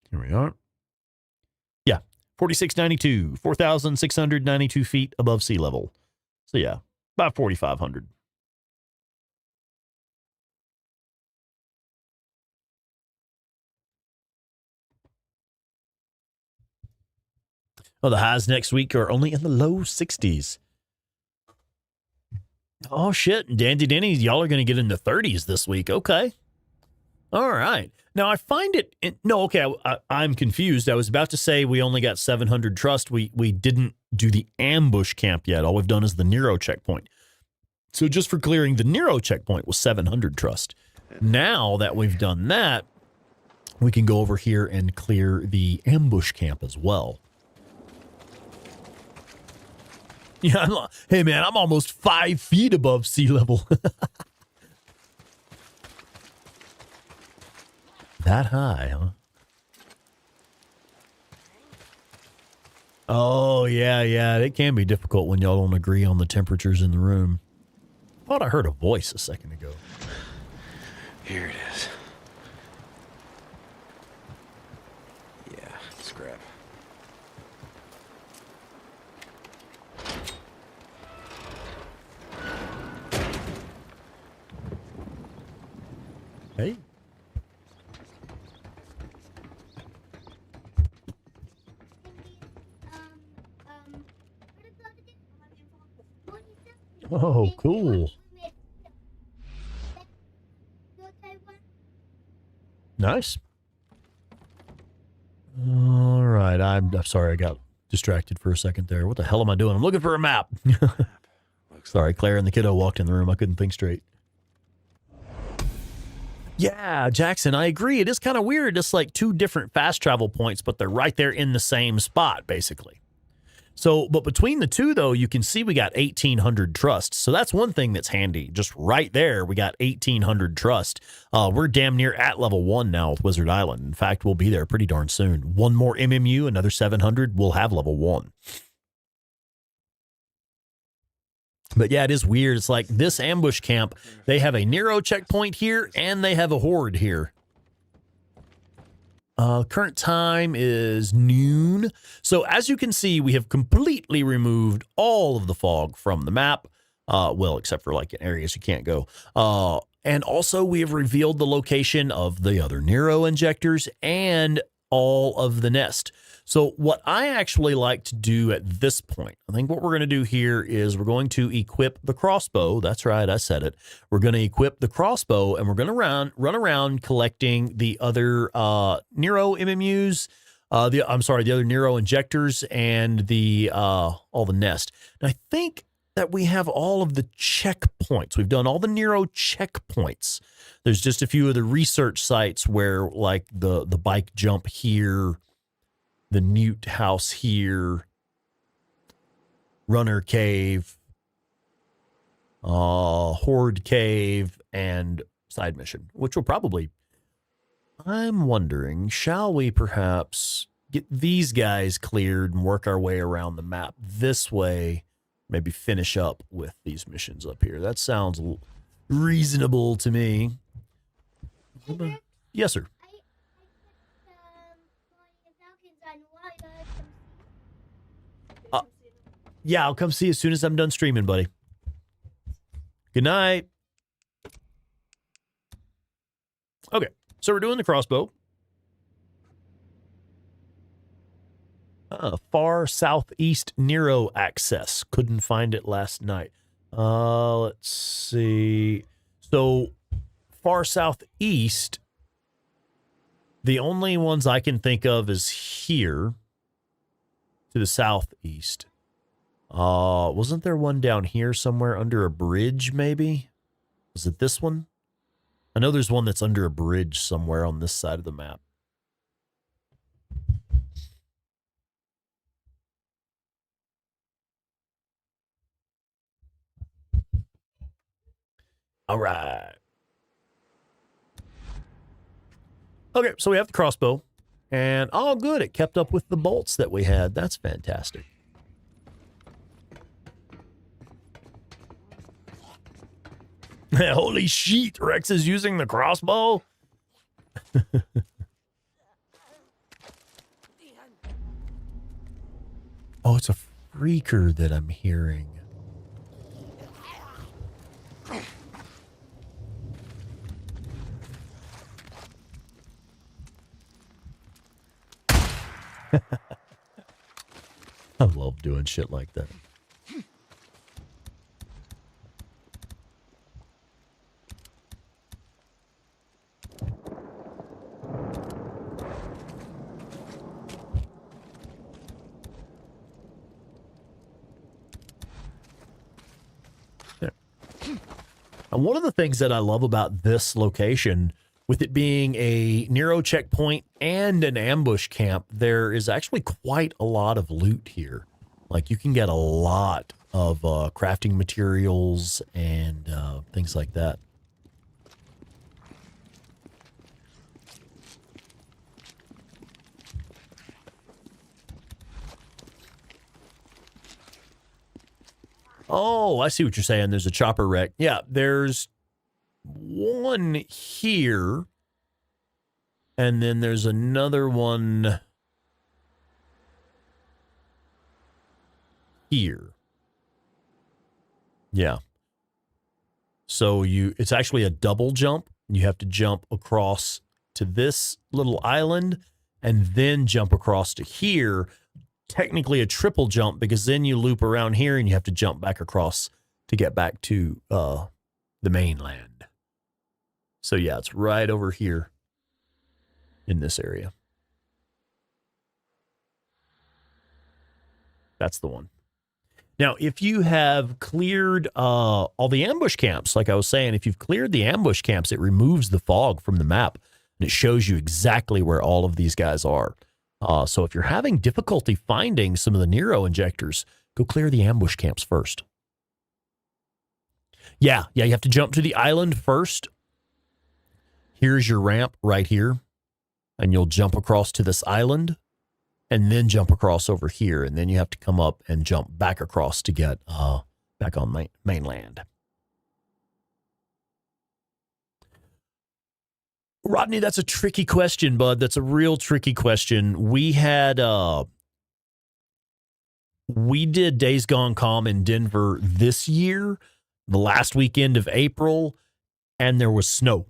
Here we are. Yeah, 4692, 4,692 feet above sea level. So yeah, about 4,500. Oh, the highs next week are only in the low 60s. Oh, shit. Dandy Denny's, y'all are going to get in the 30s this week. Okay. All right. Now, I find it... I'm confused. I was about to say we only got 700 trust. We didn't do the ambush camp yet. All we've done is the Nero checkpoint. So just for clearing, the Nero checkpoint was 700 trust. Now that we've done that, we can go over here and clear the ambush camp as well. Yeah, hey, man, I'm almost 5 feet above sea level. That high, huh? Oh, yeah. It can be difficult when y'all don't agree on the temperatures in the room. I thought I heard a voice a second ago. Here it is. Yeah, scrap. Hey. Oh, cool. Nice. All right. I'm sorry I got distracted for a second there. What the hell am I doing? I'm looking for a map. Sorry, Claire and the kiddo walked in the room. I couldn't think straight. Yeah, Jackson, I agree. It is kind of weird. It's like two different fast travel points, but they're right there in the same spot, basically. So, but between the two, though, you can see we got 1,800 trust. So that's one thing that's handy. Just right there, we got 1,800 trust. We're damn near at level 1 now with Wizard Island. In fact, we'll be there pretty darn soon. One more MMU, another 700, we'll have level 1. But yeah, it is weird. It's like this ambush camp, they have a Nero checkpoint here, and they have a horde here. Current time is noon. So as you can see, we have completely removed all of the fog from the map. Well, except for like in areas you can't go. And also we have revealed the location of the other Nero injectors and all of the nest. So what I actually like to do at this point, I think what we're going to do here is we're going to equip the crossbow. That's right, I said it. We're going to equip the crossbow, and we're going to run around collecting the other Nero MMUs, the other Nero injectors and the all the nest. And I think that we have all of the checkpoints. We've done all the Nero checkpoints. There's just a few of the research sites where like the bike jump here, the Newt house here, Runner Cave, Horde Cave, and side mission, which will probably, I'm wondering, shall we perhaps get these guys cleared and work our way around the map this way, maybe finish up with these missions up here? That sounds reasonable to me. Yes, sir. Yeah, I'll come see you as soon as I'm done streaming, buddy. Good night. Okay, so we're doing the crossbow. Far southeast Nero access. Couldn't find it last night. Let's see. So far southeast, the only ones I can think of is here to the southeast. Wasn't there one down here somewhere under a bridge, maybe? Was it this one? I know there's one that's under a bridge somewhere on this side of the map. All right. Okay, so we have the crossbow. And, oh, good, it kept up with the bolts that we had. That's fantastic. Holy shit, Rex is using the crossbow? Oh, it's a freaker that I'm hearing. I love doing shit like that. And one of the things that I love about this location, with it being a Nero checkpoint and an ambush camp, there is actually quite a lot of loot here. Like, you can get a lot of crafting materials and things like that. Oh, I see what you're saying. There's a chopper wreck. Yeah, there's one here. And then there's another one here. Yeah. So it's actually a double jump. You have to jump across to this little island and then jump across to here. Technically a triple jump, because then you loop around here and you have to jump back across to get back to the mainland. So yeah, it's right over here in this area. That's the one. Now, if you have cleared all the ambush camps, like I was saying, if you've cleared the ambush camps, it removes the fog from the map, and it shows you exactly where all of these guys are. So if you're having difficulty finding some of the Nero injectors, go clear the ambush camps first. Yeah, you have to jump to the island first. Here's your ramp right here, and you'll jump across to this island, and then jump across over here, and then you have to come up and jump back across to get back on mainland. Rodney, that's a tricky question, bud. That's a real tricky question. We did Days Gone Calm in Denver this year, the last weekend of April, and there was snow.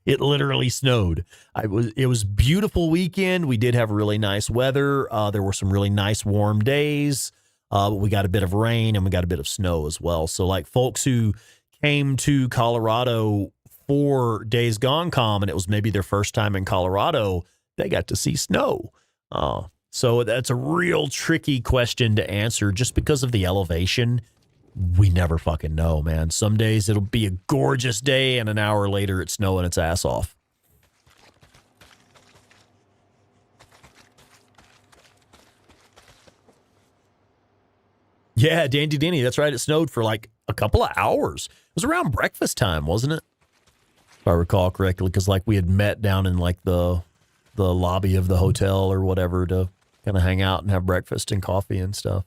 It literally snowed. It was beautiful weekend. We did have really nice weather. There were some really nice warm days. But we got a bit of rain and we got a bit of snow as well. So like folks who came to Colorado for Days Gone Calm and it was maybe their first time in Colorado, they got to see snow. So that's a real tricky question to answer just because of the elevation. We never fucking know, man. Some days it'll be a gorgeous day and an hour later it's snowing its ass off. Yeah, Dandy Denny, that's right. It snowed for like a couple of hours. It was around breakfast time, wasn't it? If I recall correctly, because like we had met down in like the lobby of the hotel or whatever to kind of hang out and have breakfast and coffee and stuff.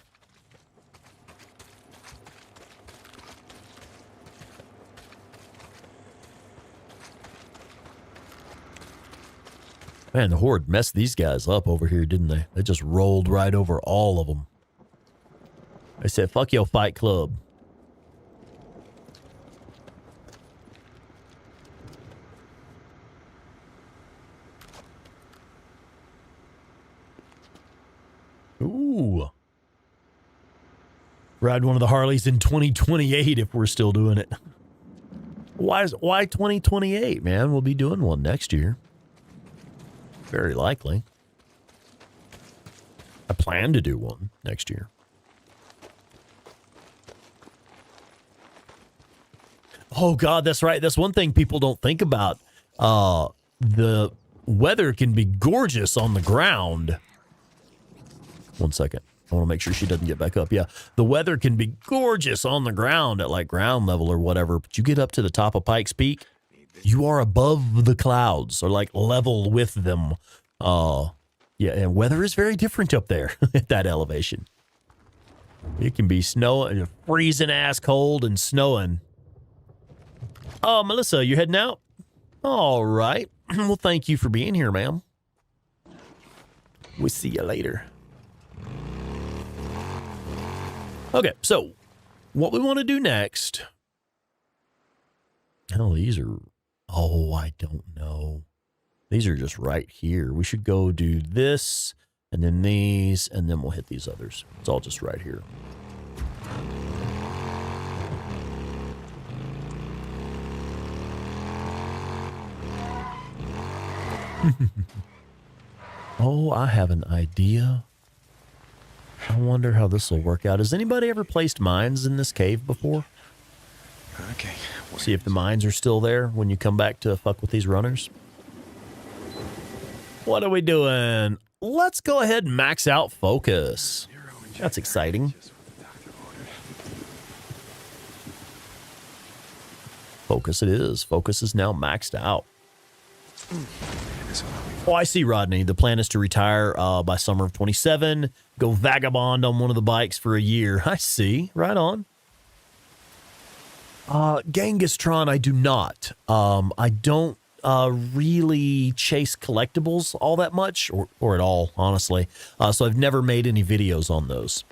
Man, the Horde messed these guys up over here, didn't they? They just rolled right over all of them. They said, fuck your fight club. Ooh. Ride one of the Harleys in 2028 if we're still doing it. Why 2028, man? We'll be doing one next year. Very likely. I plan to do one next year. Oh, God, that's right. That's one thing people don't think about. The weather can be gorgeous on the ground. One second. I want to make sure she doesn't get back up. Yeah, the weather can be gorgeous on the ground at like ground level or whatever, but you get up to the top of Pikes Peak, you are above the clouds or like level with them. Yeah, and weather is very different up there at that elevation. It can be snowing, freezing ass cold and snowing. Oh, Melissa, you heading out? All right. Well, thank you for being here, ma'am. We'll see you later. Okay, so what we want to do next. Hell, these are... Oh, I don't know. These are just right here. We should go do this, and then these, and then we'll hit these others. It's all just right here. Oh, I have an idea. I wonder how this will work out. Has anybody ever placed mines in this cave before? Okay. See if the mines are still there when you come back to fuck with these runners. What are we doing? Let's go ahead and max out focus. That's exciting. Focus it is. Focus is now maxed out. Oh, I see, Rodney. The plan is to retire by summer of 27. Go vagabond on one of the bikes for a year. I see. Right on. Gengistron, I do not. I don't really chase collectibles all that much, or at all, honestly. So I've never made any videos on those.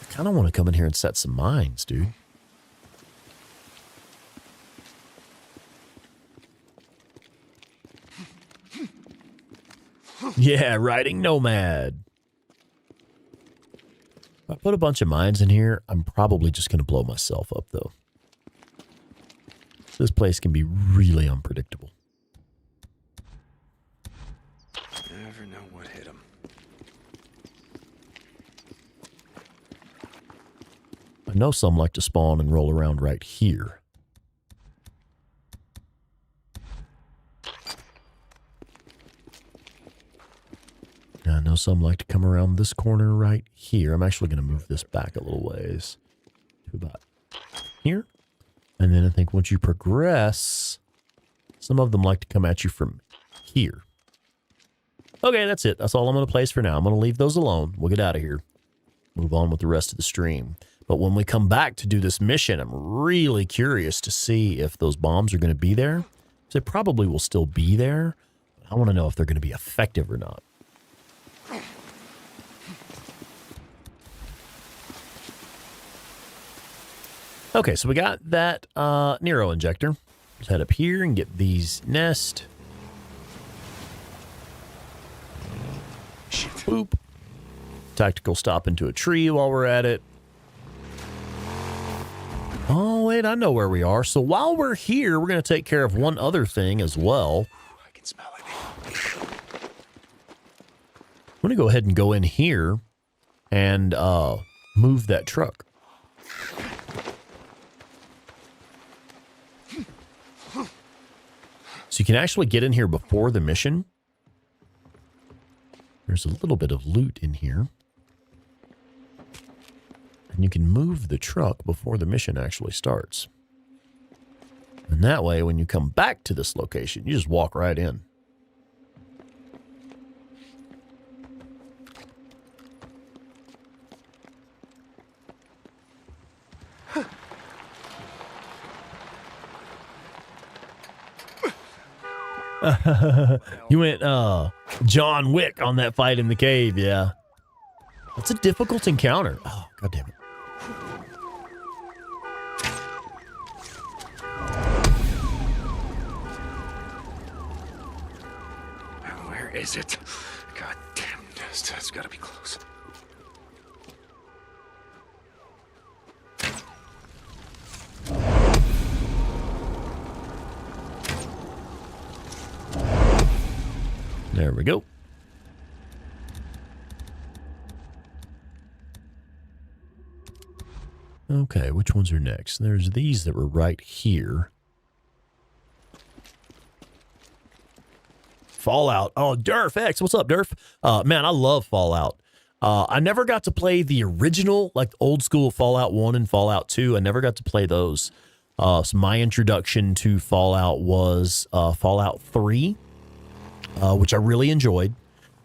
I kind of want to come in here and set some mines, dude. Yeah, riding nomad. If I put a bunch of mines in here, I'm probably just going to blow myself up, though. This place can be really unpredictable. Never know what hit him. I know some like to spawn and roll around right here. I know some like to come around this corner right here. I'm actually going to move this back a little ways to about here. And then I think once you progress, some of them like to come at you from here. Okay, that's it. That's all I'm going to place for now. I'm going to leave those alone. We'll get out of here. Move on with the rest of the stream. But when we come back to do this mission, I'm really curious to see if those bombs are going to be there. They probably will still be there. I want to know if they're going to be effective or not. Okay, so we got that Nero injector. Let's head up here and get these nest. Shit. Boop. Tactical stop into a tree while we're at it. Oh, wait, I know where we are. So while we're here, we're going to take care of one other thing as well. I can smell it. I'm going to go ahead and go in here and move that truck. So you can actually get in here before the mission. There's a little bit of loot in here. And you can move the truck before the mission actually starts. And that way, when you come back to this location, you just walk right in. You went John Wick on that fight in the cave, yeah. That's a difficult encounter. Oh, God damn it. Where is it? God damn, it's gotta be close. There we go. Okay, which ones are next? There's these that were right here. Fallout. Oh, Durf X. What's up, Durf? Man, I love Fallout. I never got to play the original, like old school Fallout 1 and Fallout 2. I never got to play those. So my introduction to Fallout was Fallout 3, which I really enjoyed.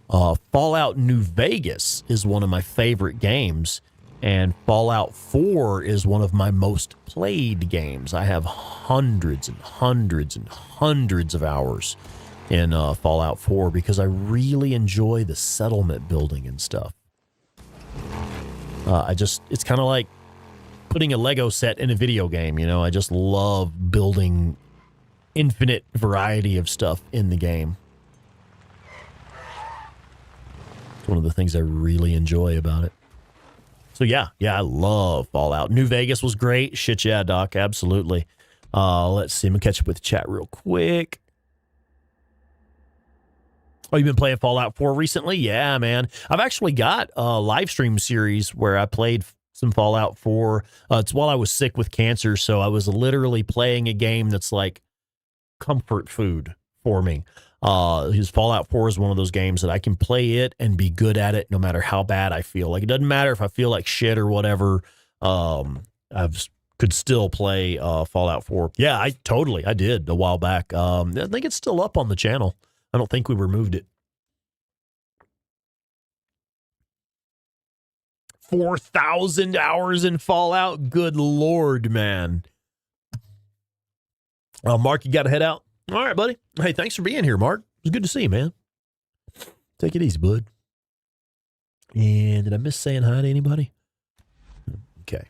Fallout New Vegas is one of my favorite games. And Fallout 4 is one of my most played games. I have hundreds and hundreds and hundreds of hours in Fallout 4 because I really enjoy the settlement building and stuff. It's kind of like putting a Lego set in a video game, you know? I just love building infinite variety of stuff in the game. It's one of the things I really enjoy about it. So yeah, I love Fallout. New Vegas was great. Shit, yeah, Doc, absolutely. Let's see, I'm gonna catch up with the chat real quick. Oh, you've been playing Fallout 4 recently? Yeah, man. I've actually got a live stream series where I played some Fallout 4. It's while I was sick with cancer, so I was literally playing a game that's like comfort food for me. His Fallout 4 is one of those games that I can play it and be good at it no matter how bad I feel. Like, it doesn't matter if I feel like shit or whatever. Could still play Fallout 4. Yeah, I did a while back. I think it's still up on the channel. I don't think we removed it. 4,000 hours in Fallout? Good Lord, man. Mark, you got to head out? All right, buddy. Hey, thanks for being here, Mark. It was good to see you, man. Take it easy, bud. And did I miss saying hi to anybody? Okay.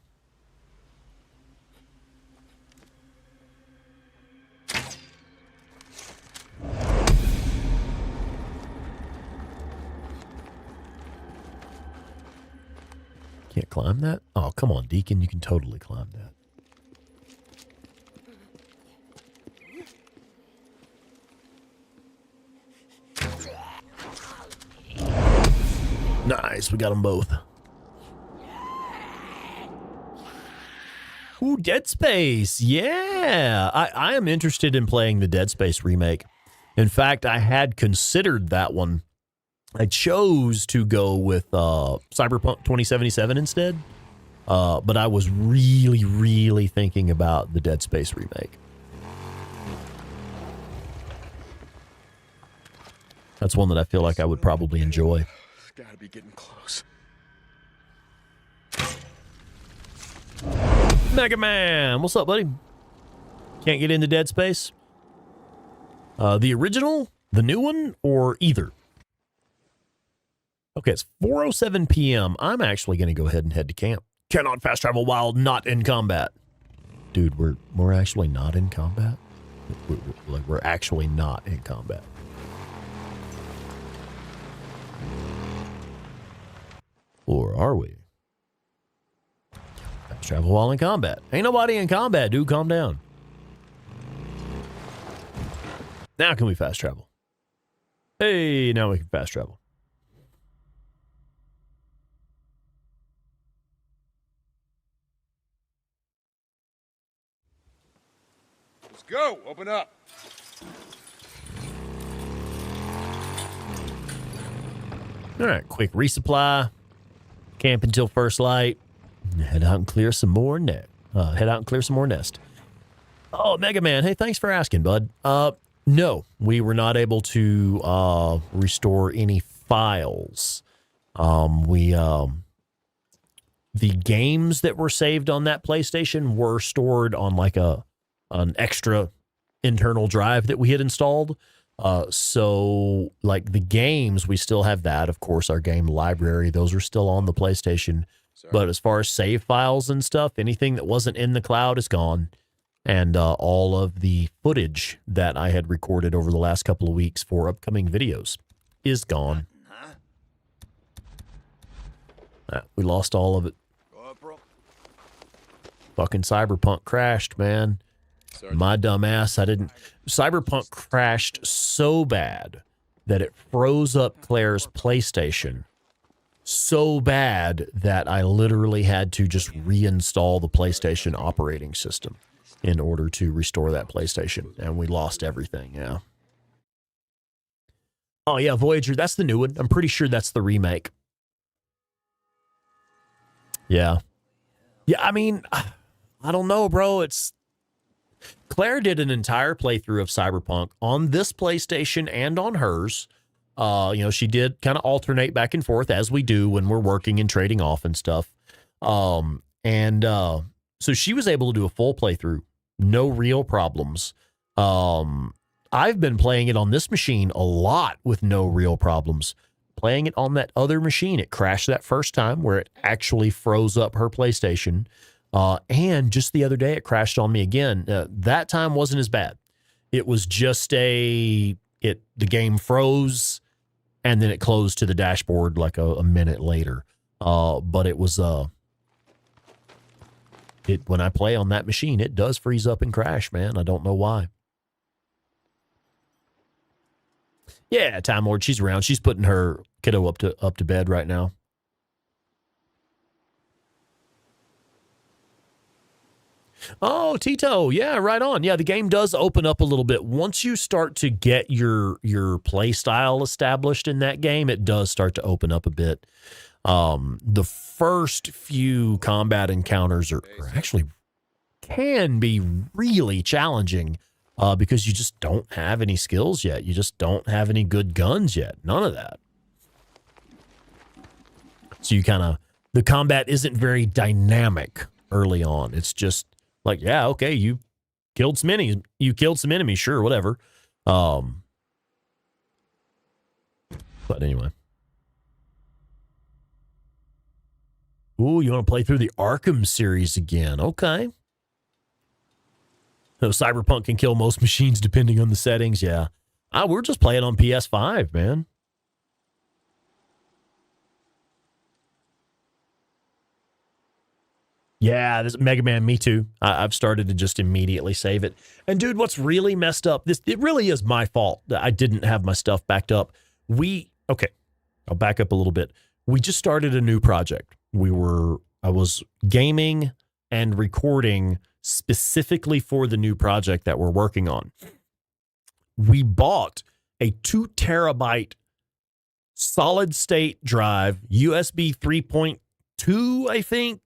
Can't climb that? Oh, come on, Deacon. You can totally climb that. Nice, we got them both. Ooh, Dead Space. Yeah. I am interested in playing the Dead Space remake. In fact, I had considered that one. I chose to go with Cyberpunk 2077 instead. But I was really, really thinking about the Dead Space remake. That's one that I feel like I would probably enjoy. Gotta be getting close. Mega Man, what's up, buddy? Can't get into Dead Space? The original, the new one, or either? Okay, it's 4:07 p.m. I'm actually going to go ahead and head to camp. Cannot fast travel while not in combat. Dude, we're actually not in combat? We're actually not in combat. Or are we? Fast travel while in combat. Ain't nobody in combat, dude. Calm down. Now can we fast travel? Hey, now we can fast travel. Let's go. Open up. All right, quick resupply. Camp until first light. Head out and clear some more nest. Oh, Mega Man. Hey, thanks for asking, bud. No, we were not able to restore any files. The games that were saved on that PlayStation were stored on like an extra internal drive that we had installed. So like the games, we still have that. Of course, our game library, those are still on the PlayStation. Sorry. But as far as save files and stuff, anything that wasn't in the cloud is gone. And all of the footage that I had recorded over the last couple of weeks for upcoming videos is gone. We lost all of it. Fucking Cyberpunk crashed, man. Sorry. My dumb ass, Cyberpunk crashed so bad that it froze up Claire's PlayStation so bad that I literally had to just reinstall the PlayStation operating system in order to restore that PlayStation. And we lost everything, yeah. Oh, yeah, Voyager, that's the new one. I'm pretty sure that's the remake. Yeah. Yeah, I mean, I don't know, bro. Claire did an entire playthrough of Cyberpunk on this PlayStation and on hers. She did kind of alternate back and forth as we do when we're working and trading off and stuff. So she was able to do a full playthrough. No real problems. I've been playing it on this machine a lot with no real problems. Playing it on that other machine, it crashed that first time where it actually froze up her PlayStation. And just the other day, it crashed on me again. That time wasn't as bad. It was just the game froze and then it closed to the dashboard like a minute later. But it was, when I play on that machine, it does freeze up and crash, man. I don't know why. Yeah, Time Lord, she's around. She's putting her kiddo up to bed right now. Oh, Tito. Yeah, right on. Yeah, the game does open up a little bit. Once you start to get your play style established in that game, it does start to open up a bit. The first few combat encounters are actually can be really challenging because you just don't have any skills yet. You just don't have any good guns yet. None of that. So the combat isn't very dynamic early on. It's just like, yeah, okay, you killed some enemies, sure, whatever. But anyway. Ooh, you want to play through the Arkham series again? Okay. So Cyberpunk can kill most machines depending on the settings, yeah. We're just playing on PS5, man. Yeah, this Mega Man, me too. I've started to just immediately save it. And dude, what's really messed up, it really is my fault that I didn't have my stuff backed up. Okay, I'll back up a little bit. We just started a new project. I was gaming and recording specifically for the new project that we're working on. We bought a 2 terabyte solid state drive, USB 3.2, I think.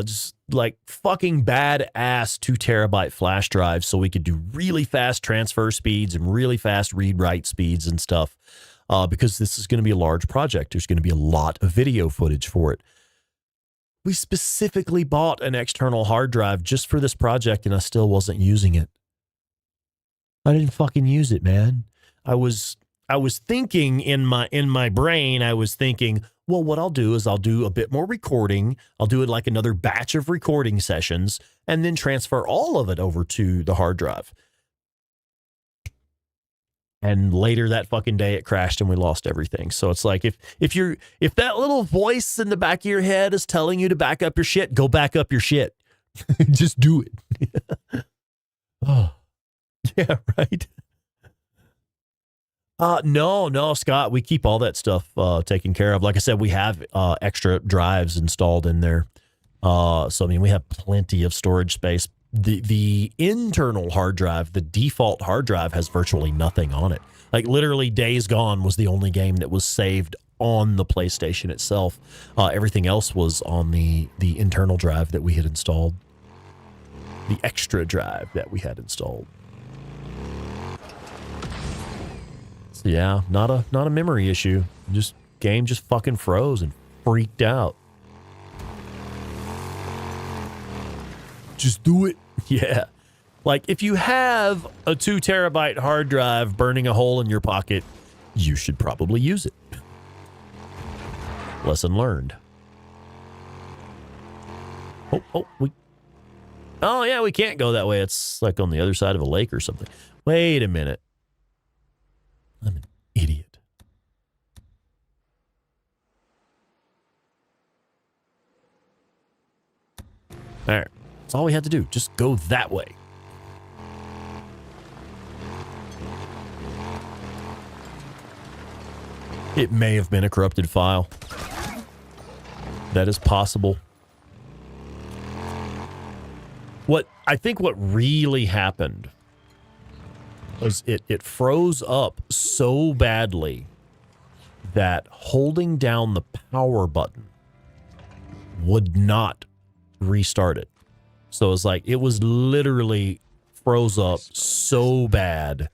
Just like fucking badass 2 terabyte flash drive so we could do really fast transfer speeds and really fast read write speeds and stuff. Because this is going to be a large project. There's going to be a lot of video footage for it. We specifically bought an external hard drive just for this project, and I still wasn't using it. I didn't fucking use it, man. I was thinking in my brain, I was thinking, well, what I'll do is I'll do a bit more recording. I'll do it like another batch of recording sessions and then transfer all of it over to the hard drive. And later that fucking day it crashed and we lost everything. So it's like if that little voice in the back of your head is telling you to back up your shit, go back up your shit. Just do it. Oh. Yeah, right. No, Scott, we keep all that stuff taken care of. Like I said, we have extra drives installed in there. So I mean, we have plenty of storage space. The internal hard drive, the default hard drive, has virtually nothing on it. Like literally Days Gone was the only game that was saved on the PlayStation itself. Everything else was on the internal drive that we had installed. The extra drive that we had installed. So yeah, not a memory issue. Game just fucking froze and freaked out. Just do it. Yeah. Like if you have a 2 terabyte hard drive burning a hole in your pocket, you should probably use it. Lesson learned. Oh yeah, we can't go that way. It's like on the other side of a lake or something. Wait a minute. I'm an idiot. All right. That's all we had to do. Just go that way. It may have been a corrupted file. That is possible. I think what really happened was it froze up so badly that holding down the power button would not restart it. So it's like it was literally froze up so bad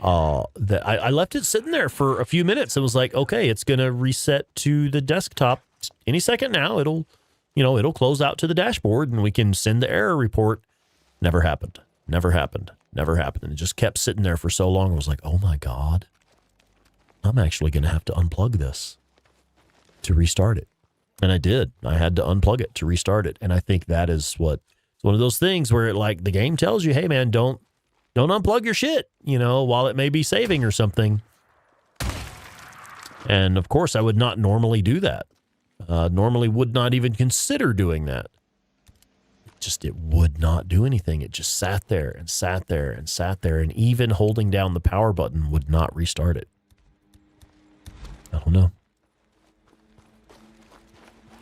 that I left it sitting there for a few minutes. It was like, okay, it's going to reset to the desktop any second now. It'll close out to the dashboard and we can send the error report. Never happened. Never happened. Never happened. And it just kept sitting there for so long. I was like, oh my God, I'm actually going to have to unplug this to restart it. And I did. I had to unplug it to restart it. And I think that is it's one of those things where the game tells you, hey man, don't unplug your shit, while it may be saving or something. And of course I would not normally do that. Normally would not even consider doing that. It would not do anything. It just sat there and sat there and sat there, and even holding down the power button would not restart it. I don't know.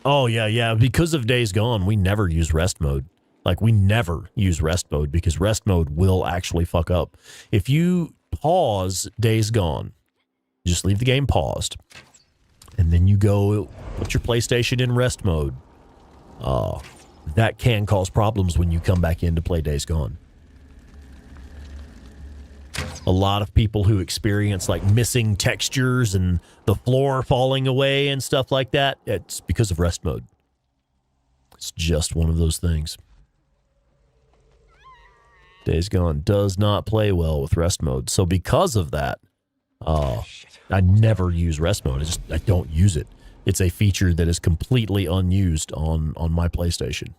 Oh, yeah. Because of Days Gone, we never use rest mode. Like, we never use rest mode because rest mode will actually fuck up. If you pause Days Gone, just leave the game paused, and then you go put your PlayStation in rest mode, that can cause problems when you come back in to play Days Gone. A lot of people who experience like missing textures and the floor falling away and stuff like that, it's because of rest mode. It's just one of those things. Days Gone does not play well with rest mode. So because of that, I never use rest mode. I don't use it. It's a feature that is completely unused on my PlayStation.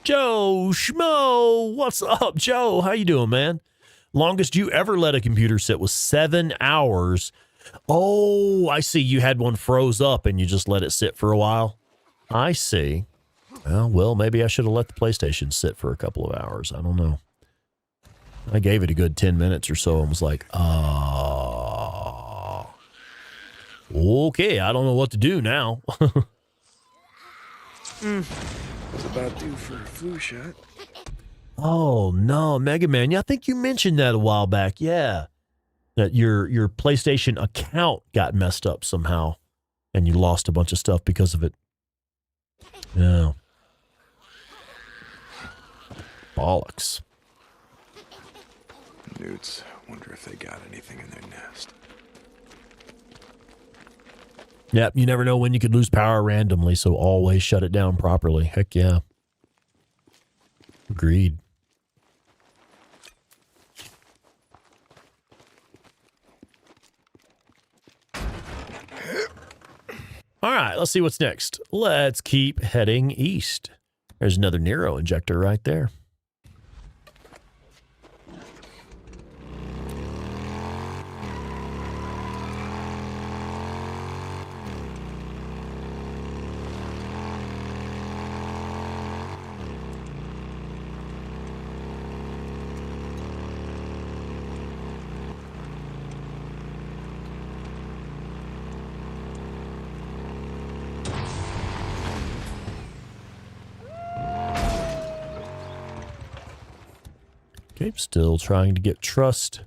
Joe Schmo, what's up, Joe? How you doing, man? Longest you ever let a computer sit was 7 hours. Oh, I see. You had one froze up and you just let it sit for a while. I see. Well, maybe I should have let the PlayStation sit for a couple of hours. I don't know. I gave it a good 10 minutes or so and was like, Okay, I don't know what to do now. It's about due for a flu shot. Oh no, Mega Man. Yeah, I think you mentioned that a while back. Yeah. That your PlayStation account got messed up somehow and you lost a bunch of stuff because of it. Yeah. Bollocks. Newts, wonder if they got anything in their nest. Yep, you never know when you could lose power randomly, so always shut it down properly. Heck yeah. Agreed. All right, let's see what's next. Let's keep heading east. There's another Nero injector right there. Okay, still trying to get trust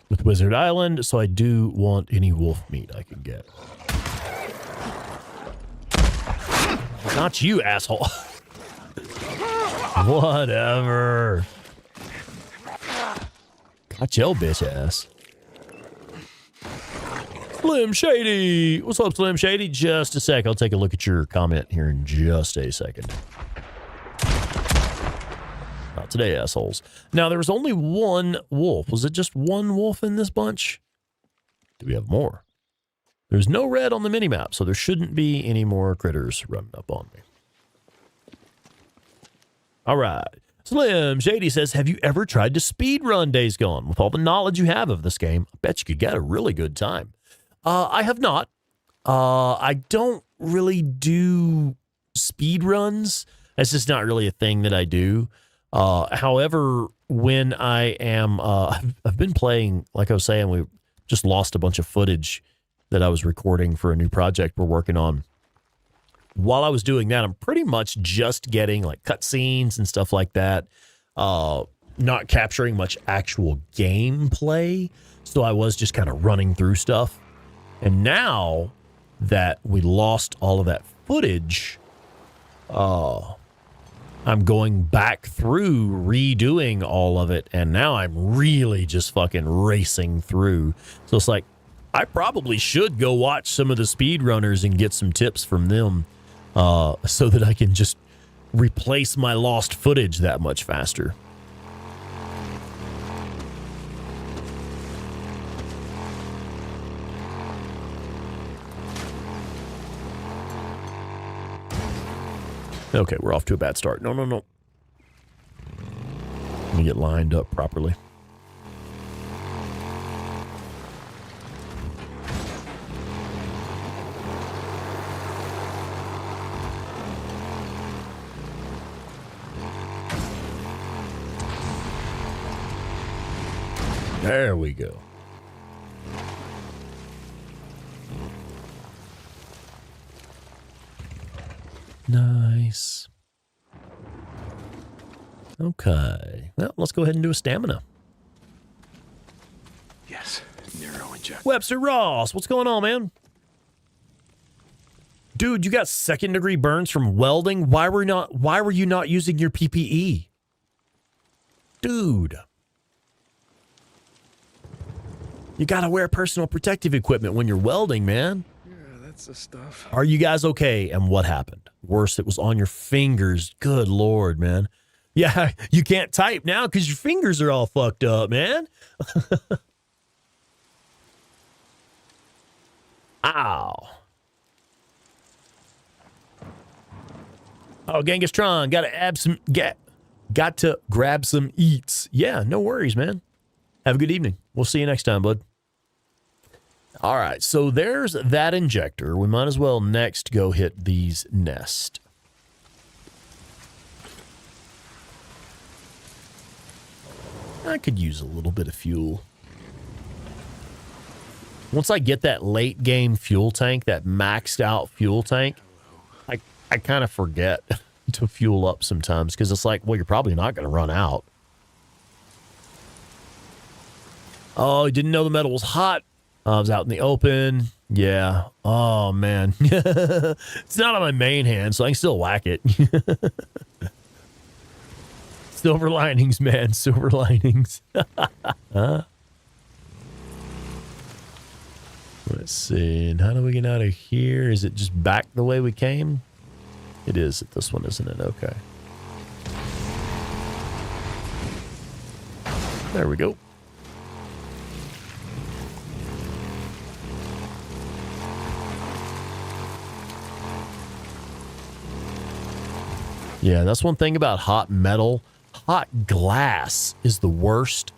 with Wizard Island, so I do want any wolf meat I can get. Not you, asshole. Whatever. Got your bitch ass. Slim Shady. What's up, Slim Shady? Just a sec. I'll take a look at your comment here in just a second. Not today, assholes. Now, there was only one wolf. Was it just one wolf in this bunch? Do we have more? There's no red on the minimap, so there shouldn't be any more critters running up on me. All right. Slim Shady says, have you ever tried to speedrun Days Gone? With all the knowledge you have of this game, I bet you could get a really good time. I have not. I don't really do speedruns. That's just not really a thing that I do. However, when I am, I've been playing, like I was saying, we just lost a bunch of footage that I was recording for a new project we're working on. While I was doing that, I'm pretty much just getting like cutscenes and stuff like that. Not capturing much actual gameplay. So I was just kind of running through stuff. And now that we lost all of that footage, I'm going back through redoing all of it, and now I'm really just fucking racing through. So it's like, I probably should go watch some of the speedrunners and get some tips from them so that I can just replace my lost footage that much faster. Okay, we're off to a bad start. No. Let me get lined up properly. There we go. Nice. Okay. Well, let's go ahead and do a stamina. Yes, Nero inject. Webster Ross, what's going on, man? Dude, you got second-degree burns from welding. Why were you not using your PPE? Dude. You gotta wear personal protective equipment when you're welding, man. Yeah, that's the stuff. Are you guys okay? And what happened? Worse, it was on your fingers. Good Lord, man. Yeah, you can't type now because your fingers are all fucked up, man. Ow. Oh, Genghis Tron, got to grab some eats. Yeah, no worries, man. Have a good evening. We'll see you next time, bud. All right, so there's that injector. We might as well next go hit these nests. I could use a little bit of fuel. Once I get that late game fuel tank, that maxed out fuel tank, I kind of forget to fuel up sometimes because it's like, well, you're probably not going to run out. Oh, you didn't know the metal was hot. I was out in the open. Yeah. Oh, man. It's not on my main hand, so I can still whack it. Silver linings, man. Silver linings. Huh? Let's see. And how do we get out of here? Is it just back the way we came? It is at this one, isn't it? Okay. There we go. Yeah, that's one thing about hot metal. Hot glass is the worst.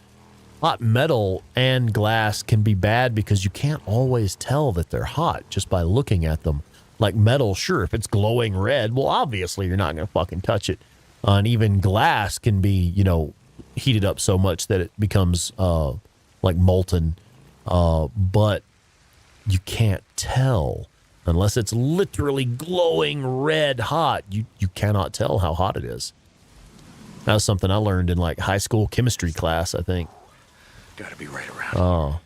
Hot metal and glass can be bad because you can't always tell that they're hot just by looking at them. Like metal, sure, if it's glowing red, well, obviously you're not going to fucking touch it. And even glass can be, you know, heated up so much that it becomes like molten. But you can't tell. Unless it's literally glowing red hot, you cannot tell how hot it is. That was something I learned in like high school chemistry class, I think. Gotta be right around. Oh.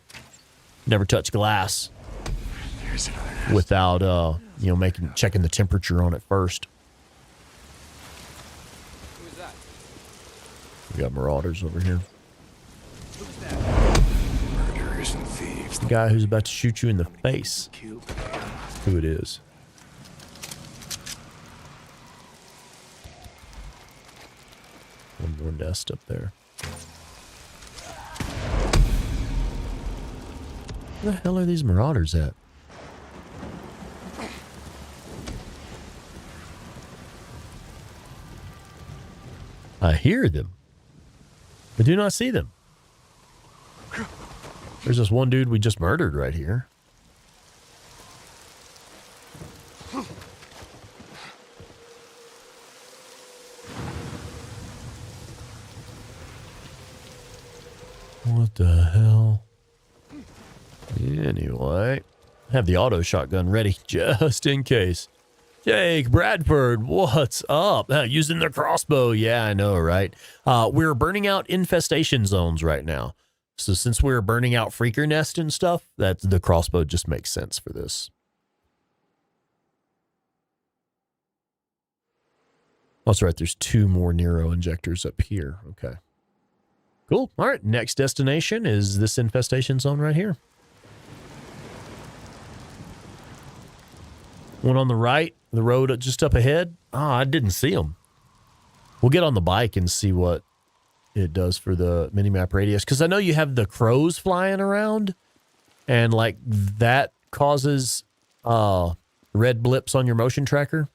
Never touch glass There's another nest. without you know, checking the temperature on it first. Who's that? We got marauders over here. Who's that? Murderers and thieves. The guy who's about to shoot you in the face. Cube. Who it is. One more nest up there. Where the hell are these marauders at? I hear them. I do not see them. There's this one dude we just murdered right here. What the hell? Anyway, I have the auto shotgun ready just in case. Jake Bradford, what's up? Using the crossbow. Yeah, I know, right? We're burning out infestation zones right now. So since we're burning out freaker nest and stuff, that the crossbow just makes sense for this. That's right. There's 2 more Nero injectors up here. Okay. Cool. All right. Next destination is this infestation zone right here. One on the right, the road just up ahead. I didn't see them. We'll get on the bike and see what it does for the minimap radius. Because I know you have the crows flying around. And like that causes red blips on your motion tracker.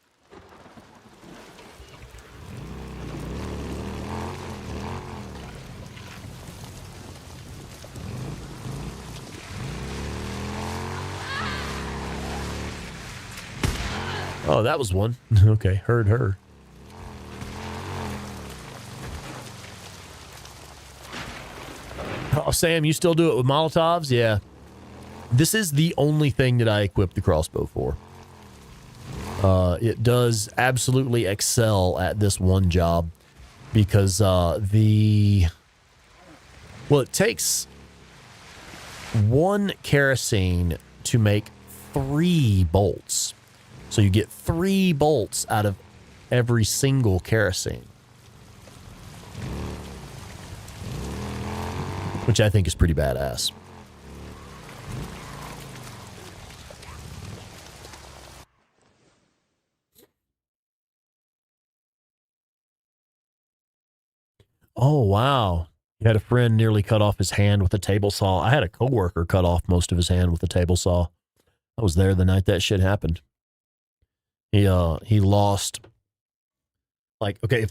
Oh, that was one. Okay, heard her. Oh, Sam, you still do it with Molotovs? Yeah. This is the only thing that I equip the crossbow for. It does absolutely excel at this one job because it takes 1 kerosene to make 3 bolts. So you get 3 bolts out of every single kerosene. Which I think is pretty badass. Oh, wow. You had a friend nearly cut off his hand with a table saw. I had a coworker cut off most of his hand with a table saw. I was there the night that shit happened. He lost, like, okay,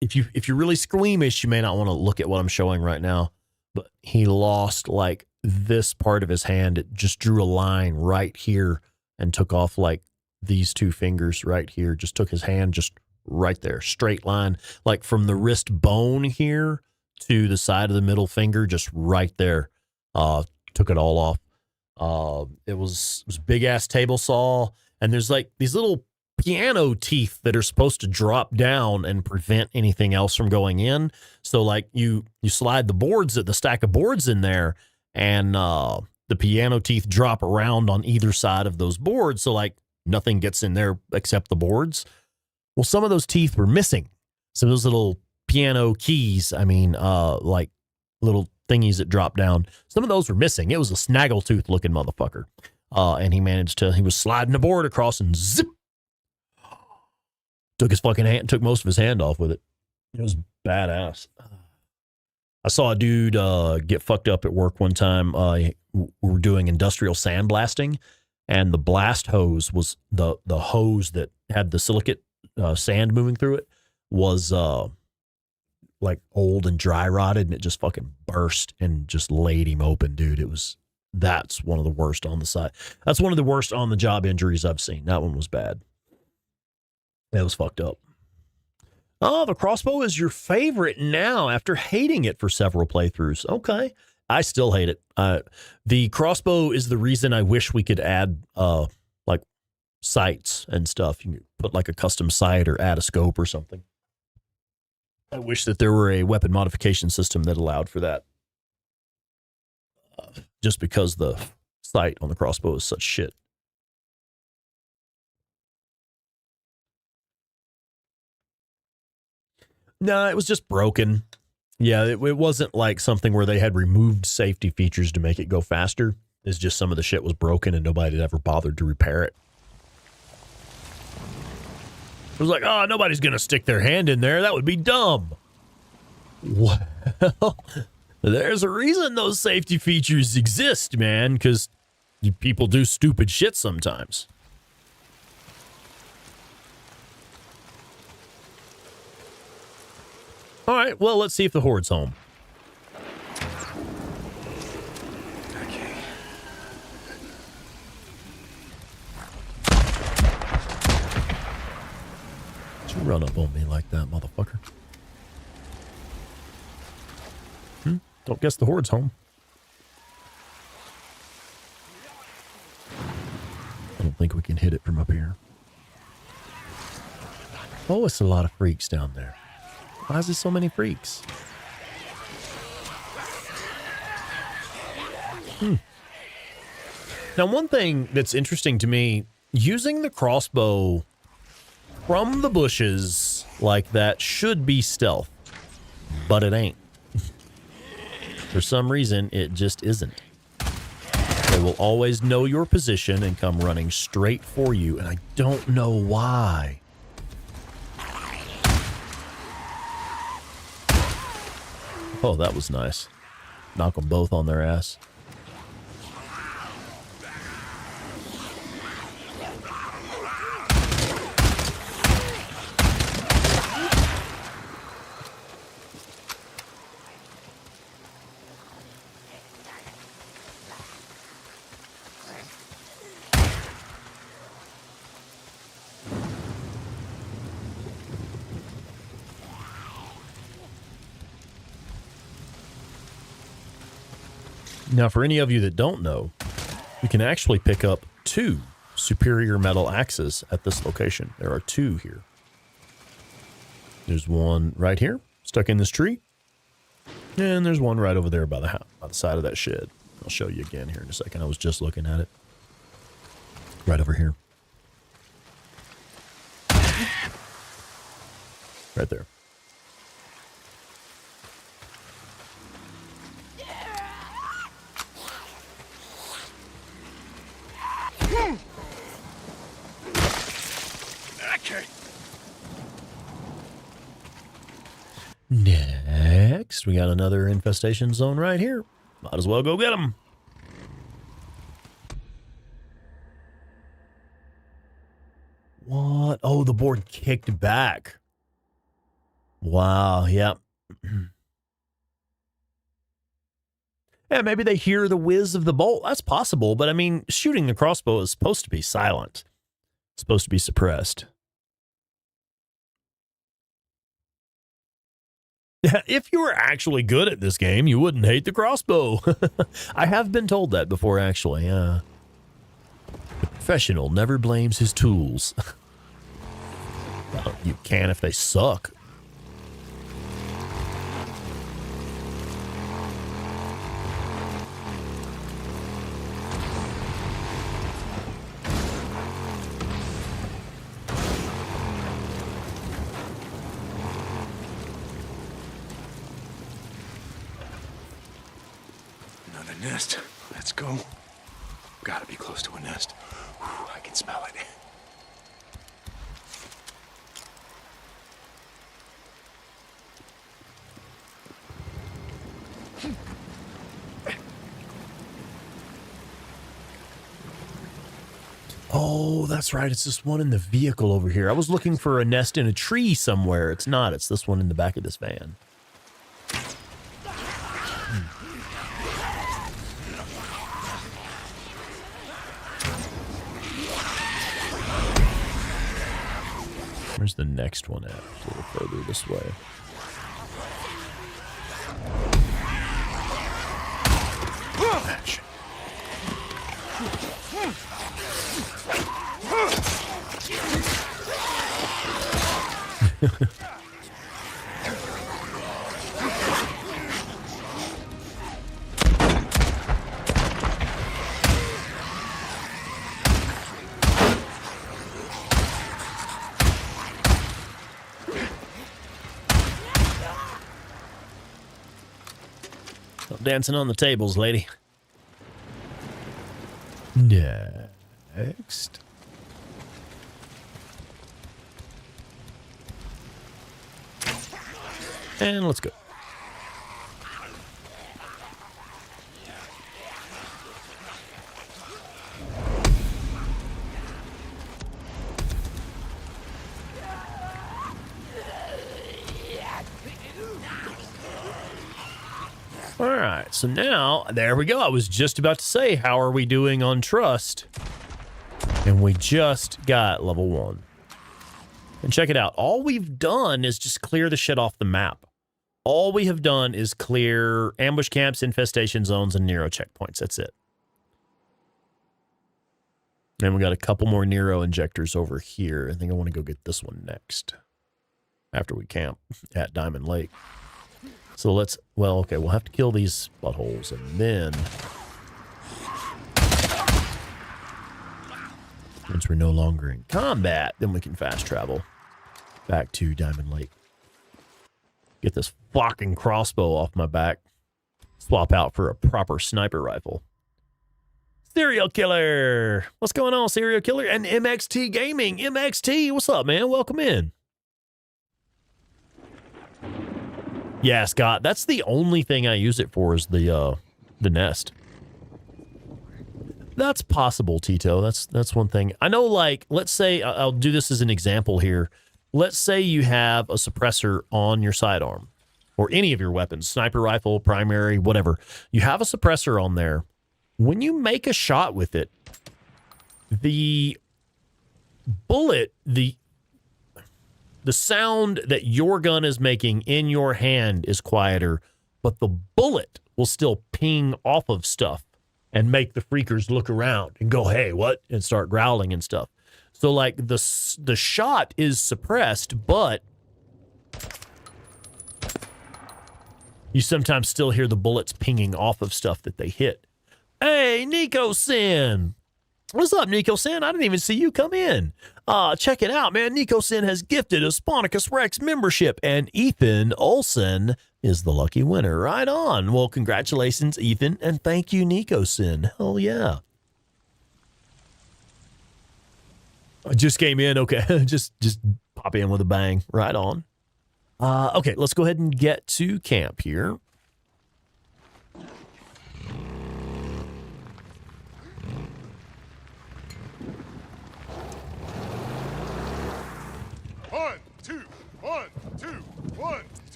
if you're really squeamish, you may not want to look at what I'm showing right now, but he lost like this part of his hand. It just drew a line right here and took off like these 2 fingers right here. Just took his hand just right there, straight line, like from the wrist bone here to the side of the middle finger, just right there. Took it all off. It was big ass table saw, and there's like these little piano teeth that are supposed to drop down and prevent anything else from going in. So like you slide the stack of boards in there, and the piano teeth drop around on either side of those boards. So like nothing gets in there except the boards. Well, some of those teeth were missing. Some of those little piano keys, like little thingies that drop down. Some of those were missing. It was a snaggletooth looking motherfucker. And he was sliding the board across and zip, took his fucking hand, took most of his hand off with it. It was badass. I saw a dude get fucked up at work one time. We were doing industrial sandblasting, and the blast hose was the hose that had the silicate sand moving through it was like old and dry rotted, and it just fucking burst and just laid him open, dude. That's one of the worst on the side. That's one of the worst on the job injuries I've seen. That one was bad. That was fucked up. Oh, the crossbow is your favorite now after hating it for several playthroughs. Okay. I still hate it. The crossbow is the reason I wish we could add like sights and stuff. You can put like a custom sight or add a scope or something. I wish that there were a weapon modification system that allowed for that. Just because the sight on the crossbow is such shit. No, it was just broken. Yeah, it wasn't like something where they had removed safety features to make it go faster. It's just some of the shit was broken and nobody had ever bothered to repair it. It was like, oh, nobody's going to stick their hand in there. That would be dumb. Well, there's a reason those safety features exist, man, because people do stupid shit sometimes. All right, well, let's see if the Horde's home. Okay. Don't you run up on me like that, motherfucker. Don't guess the Horde's home. I don't think we can hit it from up here. Oh, it's a lot of freaks down there. Why is there so many freaks? Now, one thing that's interesting to me, using the crossbow from the bushes like that should be stealth, but it ain't. For some reason, it just isn't. They will always know your position and come running straight for you, and I don't know why. Oh, that was nice. Knock them both on their ass. Now, for any of you that don't know, you can actually pick up 2 superior metal axes at this location. There are 2 here. There's one right here, stuck in this tree. And there's one right over there by the house, by the side of that shed. I'll show you again here in a second. I was just looking at it. Right over here. Right there. Next, we got another infestation zone right here. Might as well go get them. What? Oh, the board kicked back. Wow, yep. Yeah, maybe they hear the whiz of the bolt. That's possible, but I mean, shooting the crossbow is supposed to be silent. It's supposed to be suppressed. If you were actually good at this game, you wouldn't hate the crossbow. I have been told that before, actually. The professional never blames his tools. Well, you can if they suck. Another nest. Let's go. Gotta be close to a nest. Whew, I can smell it. Oh, that's right. It's this one in the vehicle over here. I was looking for a nest in a tree somewhere. It's not. It's this one in the back of this van. Where's the next one at? It's a little further this way. Action. Stop dancing on the tables, lady. Next. And let's go. All right, so now, there we go. I was just about to say, how are we doing on trust? And we just got level 1. And check it out. All we've done is just clear the shit off the map. All we have done is clear ambush camps, infestation zones, and Nero checkpoints. That's it. And we got a couple more Nero injectors over here. I think I want to go get this one next. After we camp at Diamond Lake. So let's, well, okay, we'll have to kill these buttholes, and then once we're no longer in combat, then we can fast travel back to Diamond Lake. Get this fucking crossbow off my back. Swap out for a proper sniper rifle. Serial Killer! What's going on, Serial Killer? And MXT Gaming. MXT, what's up, man? Welcome in. Yeah, Scott, that's the only thing I use it for is the nest. That's possible, Tito. That's one thing. I know, like, let's say, I'll do this as an example here. Let's say you have a suppressor on your sidearm or any of your weapons, sniper rifle, primary, whatever. You have a suppressor on there. When you make a shot with it, the bullet, the sound that your gun is making in your hand is quieter, but the bullet will still ping off of stuff and make the freakers look around and go, hey, what? And start growling and stuff. So, like, the shot is suppressed, but you sometimes still hear the bullets pinging off of stuff that they hit. Hey, Nico Sin! What's up, Nico Sin? I didn't even see you come in. Check it out, man. Nico Sin has gifted a Spawnicus Rex membership, and Ethan Olsen is the lucky winner. Right on. Well, congratulations, Ethan, and thank you, Nico Sin. Hell yeah. I just came in. Okay, just pop in with a bang. Right on. Okay, let's go ahead and get to camp here.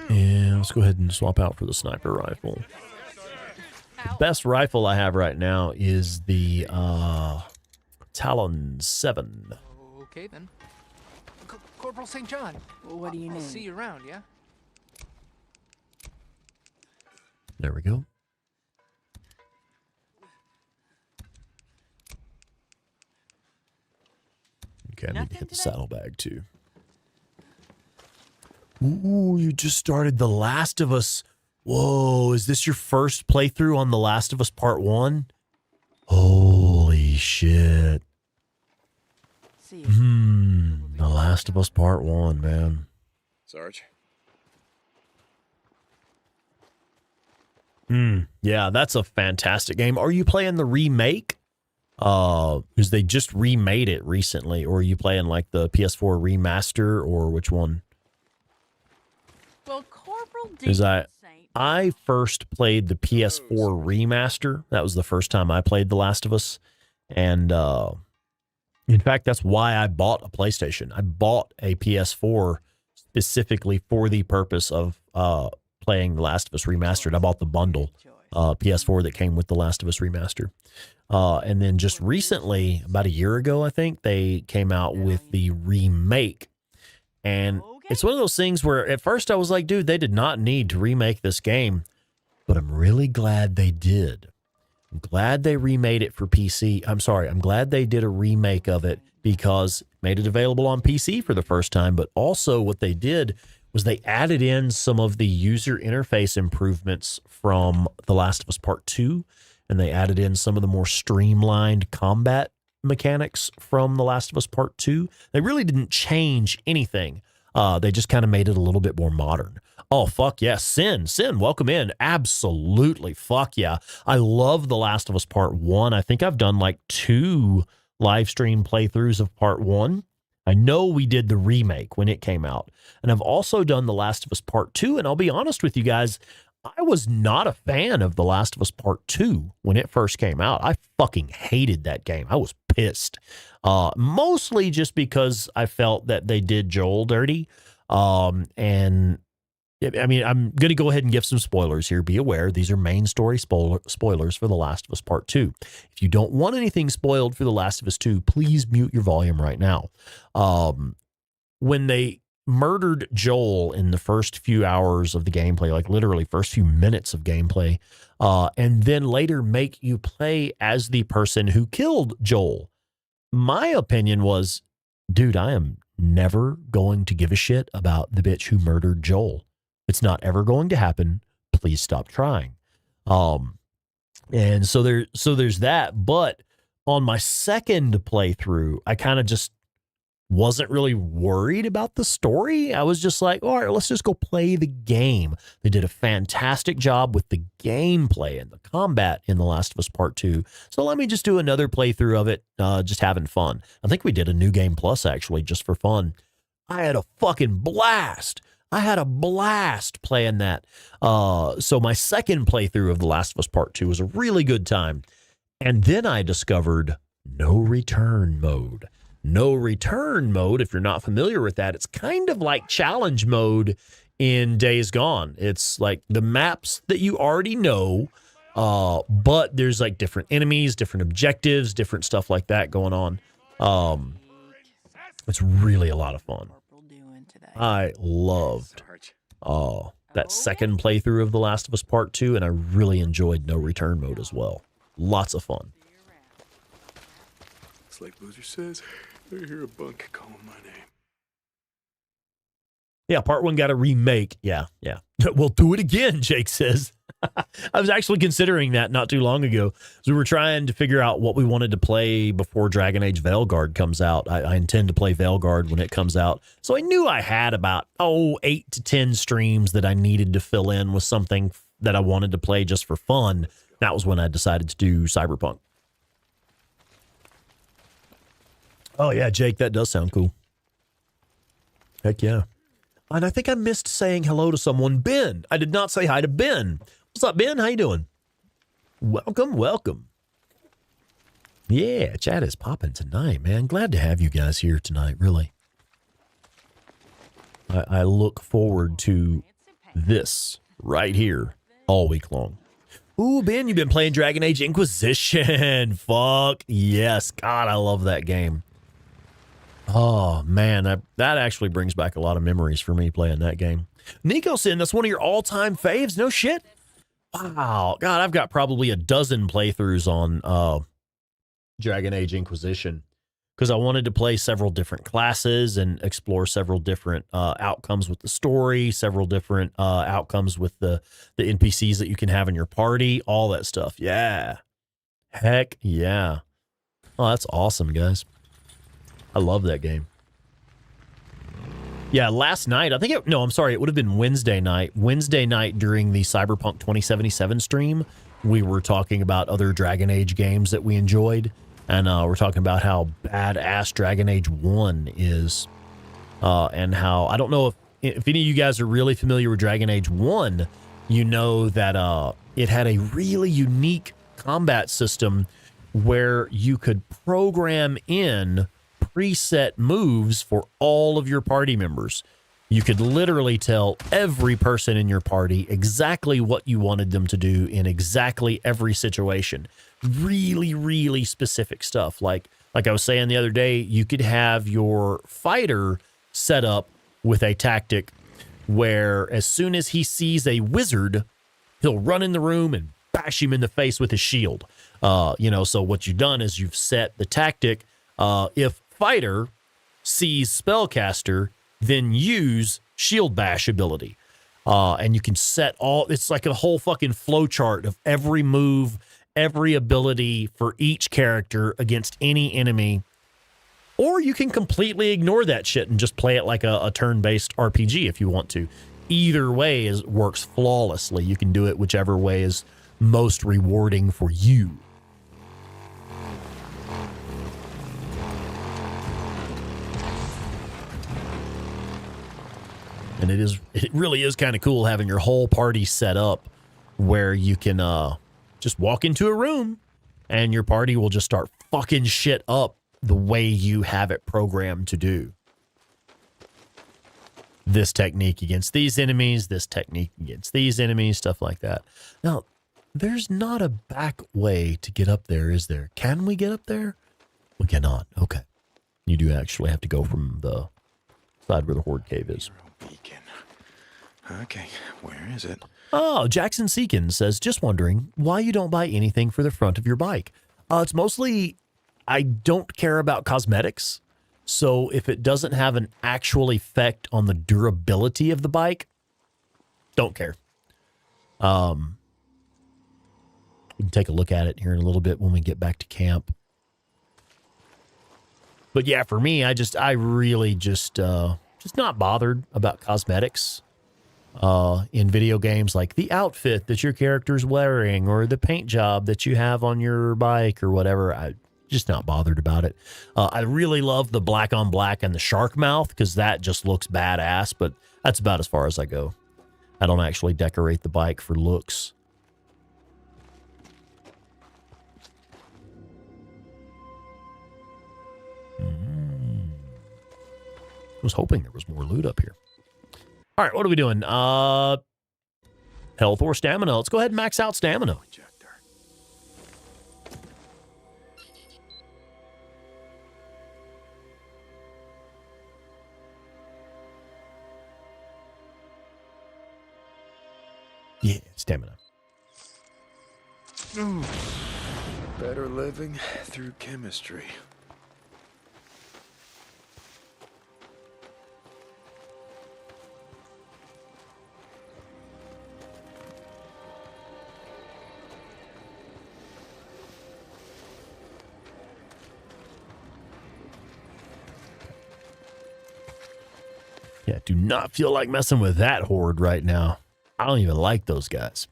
And let's go ahead and swap out for the sniper rifle. The best rifle I have right now is the Talon 7. Okay, then. Corporal St. John. Well, what do you I'll need? see you around, yeah? There we go. Okay, I need to hit the saddlebag too. Ooh, you just started The Last of Us. Whoa, is this your first playthrough on The Last of Us Part 1? Holy shit. The Last of Us Part 1, man. Sarge. Yeah, that's a fantastic game. Are you playing the remake? Because they just remade it recently. Or are you playing like the PS4 remaster, or which one? Well, Corporal Because I first played the PS4 remaster. That was the first time I played The Last of Us. And in fact, that's why I bought a PlayStation. I bought a PS4 specifically for the purpose of playing The Last of Us Remastered. I bought the bundle PS4 that came with The Last of Us Remastered. And then just recently, about a year ago, I think, they came out with the remake. And it's one of those things where at first I was like, dude, they did not need to remake this game. But I'm really glad they did. I'm glad they remade it for PC. I'm sorry, I'm glad they did a remake of it because it made it available on PC for the first time. But also what they did was they added in some of the user interface improvements from The Last of Us Part 2. And they added in some of the more streamlined combat mechanics from The Last of Us Part 2. They really didn't change anything. They just kind of made it a little bit more modern. Oh, fuck yeah. Sin, welcome in. Absolutely. Fuck yeah. I love The Last of Us Part 1. I think I've done like 2 live stream playthroughs of Part 1. I know we did the remake when it came out. And I've also done The Last of Us Part 2. And I'll be honest with you guys, I was not a fan of The Last of Us Part 2 when it first came out. I fucking hated that game. I was pissed. Mostly just because I felt that they did Joel dirty. And I mean, I'm going to go ahead and give some spoilers here. Be aware, these are main story spoilers for The Last of Us Part 2. If you don't want anything spoiled for The Last of Us 2, please mute your volume right now. When they murdered Joel in the first few hours of the gameplay, like literally first few minutes of gameplay, and then later make you play as the person who killed Joel, my opinion was, dude, I am never going to give a shit about the bitch who murdered Joel. It's not ever going to happen. Please stop trying. And so there's that. But on my second playthrough, I kind of just wasn't really worried about the story. I was just like, all right, let's just go play the game. They did a fantastic job with the gameplay and the combat in The Last of Us Part 2. So let me just do another playthrough of it, just having fun. I think we did a New Game Plus, actually, just for fun. I had a fucking blast. I had a blast playing that. So my second playthrough of The Last of Us Part 2 was a really good time. And then I discovered no return mode. No return mode, if you're not familiar with that, it's kind of like challenge mode in Days Gone. It's like the maps that you already know, but there's like different enemies, different objectives, different stuff like that going on. It's really a lot of fun. I loved that second playthrough of The Last of Us Part 2, and I really enjoyed no return mode as well. Lots of fun. It's like Boozer says, I hear a bunk calling my name. Yeah, Part 1 got a remake. Yeah. We'll do it again, Jake says. I was actually considering that not too long ago. So we were trying to figure out what we wanted to play before Dragon Age Veilguard comes out. I intend to play Veilguard when it comes out. So I knew I had about, 8 to 10 streams that I needed to fill in with something that I wanted to play just for fun. That was when I decided to do Cyberpunk. Oh, yeah, Jake, that does sound cool. Heck yeah. And I think I missed saying hello to someone. Ben. I did not say hi to Ben. What's up, Ben? How you doing? Welcome. Yeah, chat is popping tonight, man. Glad to have you guys here tonight, really. I look forward to this right here all week long. Ooh, Ben, you've been playing Dragon Age Inquisition. Fuck yes. God, I love that game. Oh, man, that actually brings back a lot of memories for me playing that game. Nico said that's one of your all-time faves. No shit. Wow. God, I've got probably a dozen playthroughs on Dragon Age Inquisition because I wanted to play several different classes and explore several different outcomes with the story, several different outcomes with the NPCs that you can have in your party, all that stuff. Yeah. Heck yeah. Oh, that's awesome, guys. I love that game. Yeah, last night, I think it would have been Wednesday night. Wednesday night during the Cyberpunk 2077 stream, we were talking about other Dragon Age games that we enjoyed. And we're talking about how badass Dragon Age 1 is. And how, I don't know if any of you guys are really familiar with Dragon Age 1, you know that it had a really unique combat system where you could program in preset moves for all of your party members. You could literally tell every person in your party exactly what you wanted them to do in exactly every situation. Really, really specific stuff. Like I was saying the other day, you could have your fighter set up with a tactic where as soon as he sees a wizard, he'll run in the room and bash him in the face with his shield. So what you've done is you've set the tactic. If fighter sees spellcaster, then use shield bash ability. And you can set it's like a whole fucking flow chart of every move, every ability for each character against any enemy. Or you can completely ignore that shit and just play it like a turn-based RPG if you want to. Either way works flawlessly. You can do it whichever way is most rewarding for you. And it really is kind of cool having your whole party set up where you can just walk into a room and your party will just start fucking shit up the way you have it programmed to do. This technique against these enemies, this technique against these enemies, stuff like that. Now, there's not a back way to get up there, is there? Can we get up there? We cannot. Okay. You do actually have to go from the side where the Horde Cave is. Beacon. Okay, where is it? Oh, Jackson Seekins says, just wondering why you don't buy anything for the front of your bike. It's mostly, I don't care about cosmetics. So if it doesn't have an actual effect on the durability of the bike, don't care. We can take a look at it here in a little bit when we get back to camp. But yeah, for me, I really just not bothered about cosmetics in video games, like the outfit that your character's wearing or the paint job that you have on your bike or whatever. I just not bothered about it. I really love the black on black and the shark mouth because that just looks badass, but that's about as far as I go. I don't actually decorate the bike for looks. I was hoping there was more loot up here. All right, what are we doing? Health or stamina? Let's go ahead and max out stamina. Yeah, stamina. Better living through chemistry. Yeah, do not feel like messing with that horde right now. I don't even like those guys.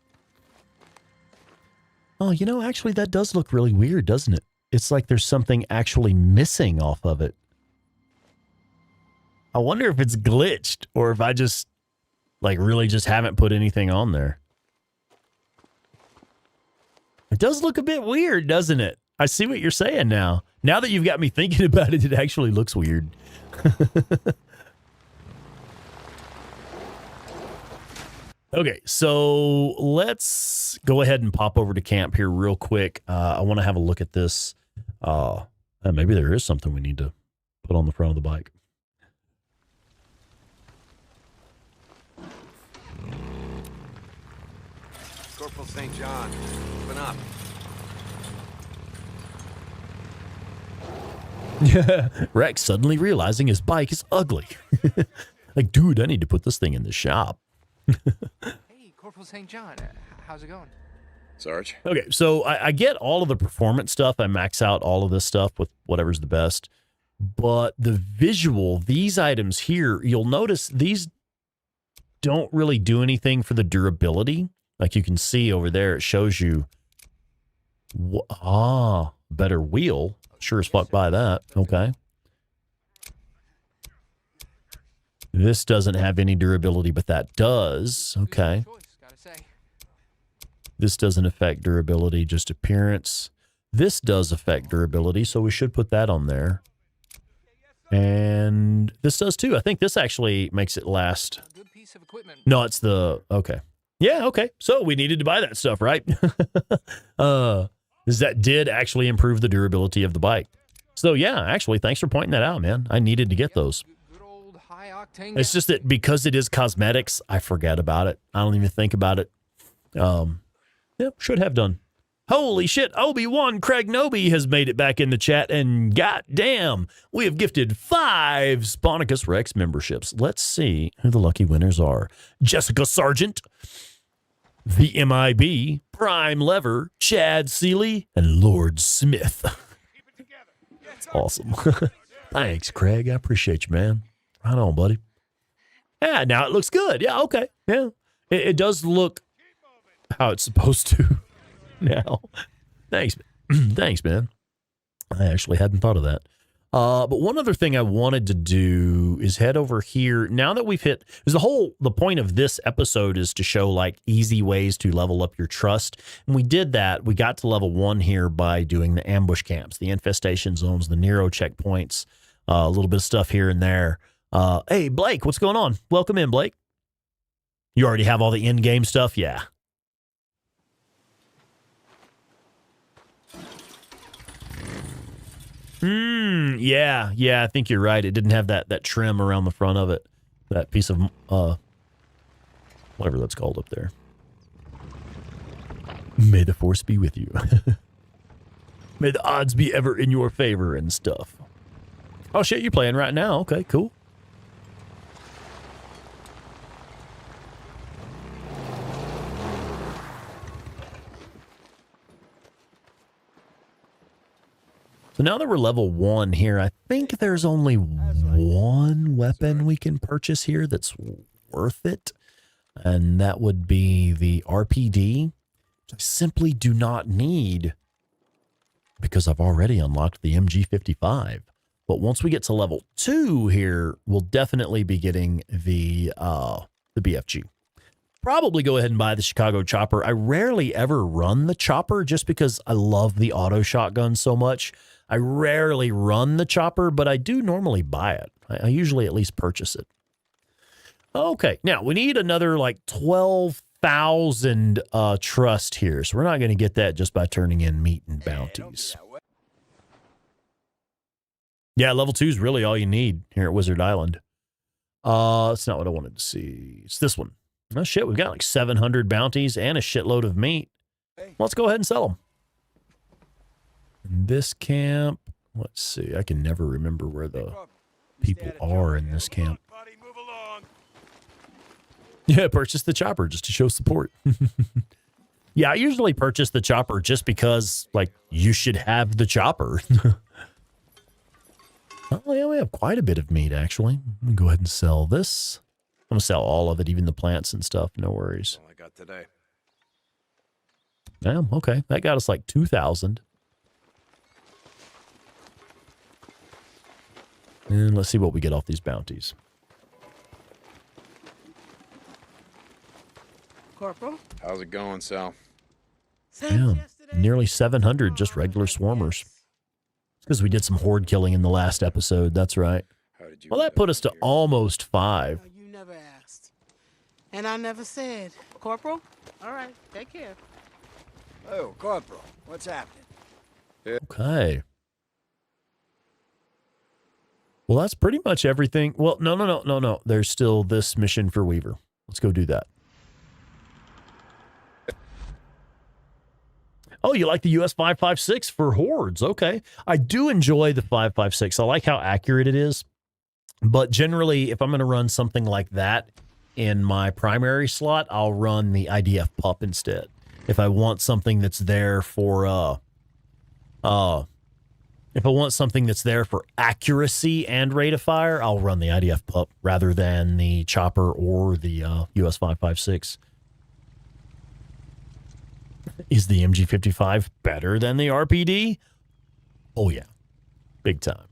Oh, you know, actually, that does look really weird, doesn't it? It's like there's something actually missing off of it. I wonder if it's glitched or if I just, like, really just haven't put anything on there. It does look a bit weird, doesn't it? I see what you're saying now. Now that you've got me thinking about it, it actually looks weird. Okay, so let's go ahead and pop over to camp here real quick. I want to have a look at this. Maybe there is something we need to put on the front of the bike. Corporal St. John. Open up. Yeah, Rex suddenly realizing his bike is ugly. Like, dude, I need to put this thing in the shop. Hey, Corporal St. John, how's it going? Sarge? Okay, so I get all of the performance stuff. I max out all of this stuff with whatever's the best. But the visual, these items here, you'll notice these don't really do anything for the durability. Like you can see over there, it shows you, better wheel. Sure as fuck buy that. Okay. This doesn't have any durability, but that does. Okay. This doesn't affect durability, just appearance. This does affect durability, so we should put that on there. And this does too. I think this actually makes it last. Good piece of equipment. No, it's the, okay. Yeah, okay. So we needed to buy that stuff, right? That did actually improve the durability of the bike. So yeah, actually, thanks for pointing that out, man. I needed to get those. Good old high octane. It's just that because it is cosmetics, I forget about it. I don't even think about it. Yep, should have done. Holy shit, Obi-Wan Craig Noby has made it back in the chat, and goddamn, we have gifted 5 Spawnicus Rex memberships. Let's see who the lucky winners are. Jessica Sargent, the MIB, Prime Lever, Chad Seeley, and Lord Smith. That's awesome. Thanks, Craig. I appreciate you, man. Right on, buddy. Yeah, now it looks good. Yeah, okay. Yeah. It does look how it's supposed to now. Thanks. Thanks, man. I actually hadn't thought of that. But one other thing I wanted to do is head over here. Now that we've hit, because the point of this episode is to show like easy ways to level up your trust. And we did that. We got to level 1 here by doing the ambush camps, the infestation zones, the Nero checkpoints, a little bit of stuff here and there. Hey, Blake, what's going on? Welcome in, Blake. You already have all the in-game stuff? Yeah. Yeah, I think you're right. It didn't have that trim around the front of it. That piece of, whatever that's called up there. May the force be with you. May the odds be ever in your favor and stuff. Oh shit, you're playing right now. Okay, cool. So now that we're level 1 here, I think there's only one weapon we can purchase here that's worth it. And that would be the RPD, which I simply do not need because I've already unlocked the MG55. But once we get to level 2 here, we'll definitely be getting the BFG. Probably go ahead and buy the Chicago chopper. I rarely ever run the chopper just because I love the auto shotgun so much. I rarely run the chopper, but I do normally buy it. I usually at least purchase it. Okay, now we need another like 12,000 trust here. So we're not going to get that just by turning in meat and bounties. Yeah, level 2 is really all you need here at Wizard Island. That's not what I wanted to see. It's this one. Oh shit, we've got like 700 bounties and a shitload of meat. Let's go ahead and sell them. In this camp, let's see. I can never remember where the people are in this camp. Yeah, purchase the chopper just to show support. Yeah, I usually purchase the chopper just because, like, you should have the chopper. Oh, yeah, we have quite a bit of meat, actually. I'm going to go ahead and sell this. I'm going to sell all of it, even the plants and stuff. No worries. All I got today. Yeah, okay. That got us like 2,000. And let's see what we get off these bounties. Corporal? How's it going, Sal? Yeah, nearly 700 just regular swarmers. Because we did some horde killing in the last episode. That's right. Well, that put us to almost 5. No, you never asked. And I never said. Corporal? All right, take care. Oh, Corporal, what's happening? Okay. Well, that's pretty much everything. Well, no. There's still this mission for Weaver. Let's go do that. Oh, you like the US 5.56 for hordes? Okay. I do enjoy the 5.56. I like how accurate it is. But generally, if I'm going to run something like that in my primary slot, I'll run the IDF pup instead. If I want something that's there for accuracy and rate of fire, I'll run the IDF pup rather than the chopper or the US 5.56. Is the MG55 better than the RPD? Oh yeah, big time.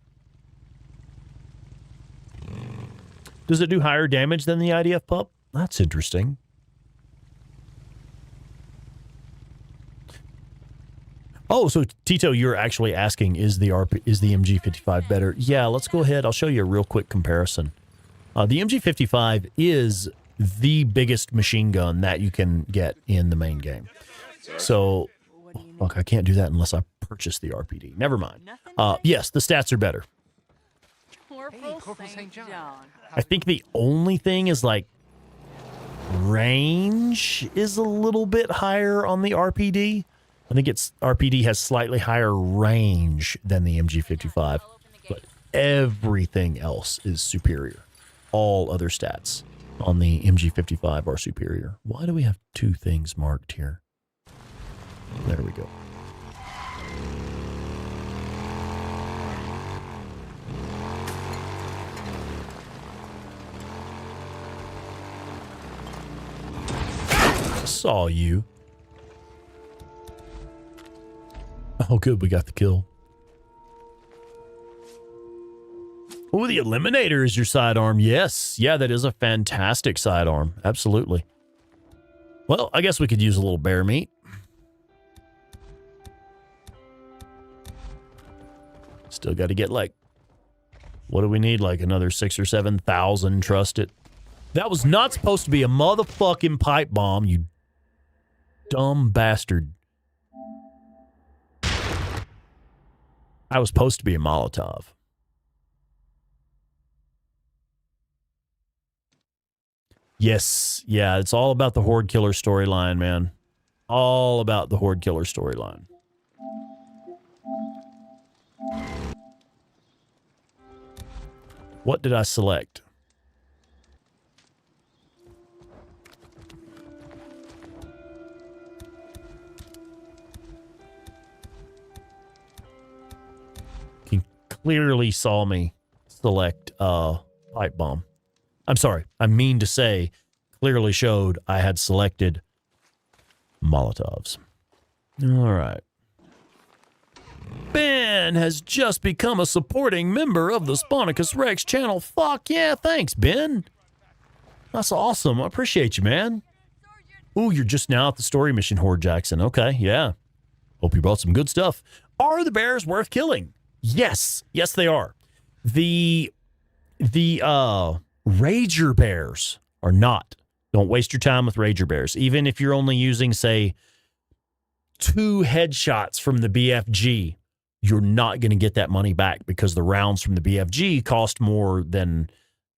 Does it do higher damage than the IDF pup? That's interesting. Oh, so Tito, you're actually asking, is the MG55 better? Yeah, let's go ahead. I'll show you a real quick comparison. The MG55 is the biggest machine gun that you can get in the main game. So, fuck, I can't do that unless I purchase the RPD. Never mind. Yes, the stats are better. Corporal St. John. I think the only thing is like range is a little bit higher on the RPD. I think RPD has slightly higher range than the MG55, but everything else is superior. All other stats on the MG55 are superior. Why do we have two things marked here? There we go. Saw you. Oh, good. We got the kill. Oh, the Eliminator is your sidearm. Yes. Yeah, that is a fantastic sidearm. Absolutely. Well, I guess we could use a little bear meat. Still got to get like, what do we need? Like another 6,000 or 7,000 trusted. That was not supposed to be a motherfucking pipe bomb, you dumb bastard. I was supposed to be a Molotov. Yes. Yeah, it's all about the Horde Killer storyline, man. All about the Horde Killer storyline. What did I select? You clearly saw me select pipe bomb. I'm sorry. I mean to say, clearly showed I had selected Molotovs. All right. Ben has just become a supporting member of the Spawnicus Rex channel. Fuck yeah, thanks, Ben. That's awesome. I appreciate you, man. Ooh, you're just now at the story mission, Horde Jackson. Okay, yeah. Hope you brought some good stuff. Are the bears worth killing? Yes. Yes, they are. The Rager bears are not. Don't waste your time with Rager bears. Even if you're only using, say, 2 headshots from the BFG, you're not going to get that money back because the rounds from the BFG cost more than,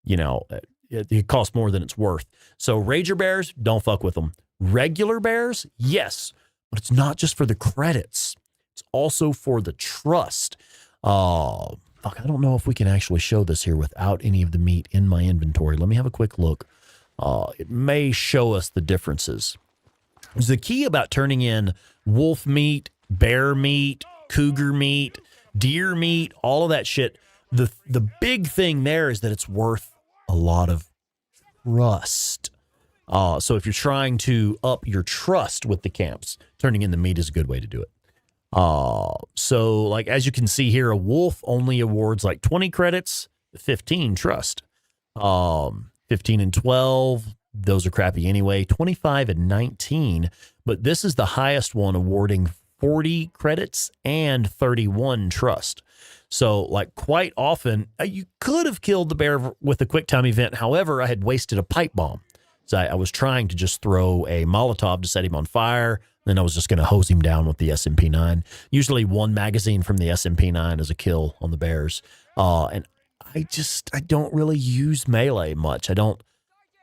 you know, it costs more than it's worth. So Rager bears, don't fuck with them. Regular bears, yes, but it's not just for the credits. It's also for the trust. Fuck, I don't know if we can actually show this here without any of the meat in my inventory. Let me have a quick look. It may show us the differences. The key about turning in wolf meat, bear meat, cougar meat, deer meat, all of that shit, the big thing there is that it's worth a lot of trust. So if you're trying to up your trust with the camps, turning in the meat is a good way to do it. So like, as you can see here, a wolf only awards like 20 credits, 15 trust. 15 and 12, those are crappy anyway. 25 and 19, but this is the highest one, awarding 40 credits and 31 trust. So like, quite often you could have killed the bear with a quick time event. However, I had wasted a pipe bomb. So I was trying to just throw a Molotov to set him on fire. Then I was just going to hose him down with the SMP-9. Usually one magazine from the SMP-9 is a kill on the bears. And I don't really use melee much. I don't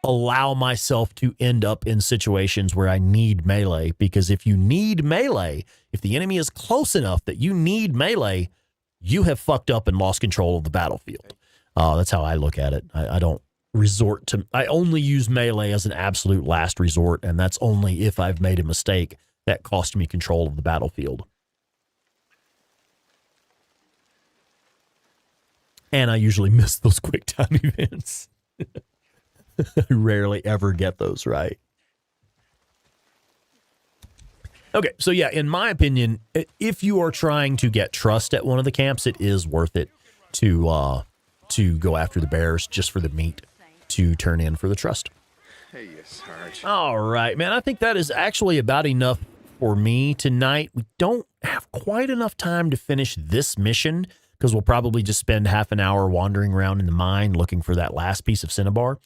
allow myself to end up in situations where I need melee, because if you need melee, if the enemy is close enough that you need melee, you have fucked up and lost control of the battlefield. That's how I look at it. I don't resort to, I only use melee as an absolute last resort, and that's only if I've made a mistake that cost me control of the battlefield. And I usually miss those quick time events. I rarely ever get those right. Okay, so yeah, in my opinion, if you are trying to get trust at one of the camps, it is worth it to go after the bears just for the meat to turn in for the trust. Hey, Sarge. All right, man, I think that is actually about enough for me tonight. We don't have quite enough time to finish this mission because we'll probably just spend half an hour wandering around in the mine looking for that last piece of cinnabar.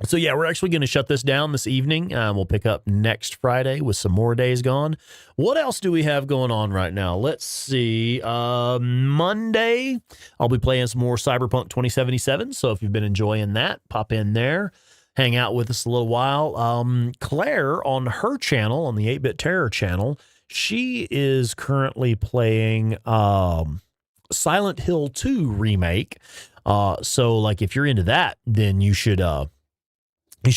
So yeah, we're actually going to shut this down this evening. We'll pick up next Friday with some more Days Gone. What else do we have going on right now? Let's see. Monday, I'll be playing some more Cyberpunk 2077. So if you've been enjoying that, pop in there, hang out with us a little while. Claire on her channel, on the 8-Bit Terror channel, she is currently playing Silent Hill 2 remake. So like if you're into that, then you should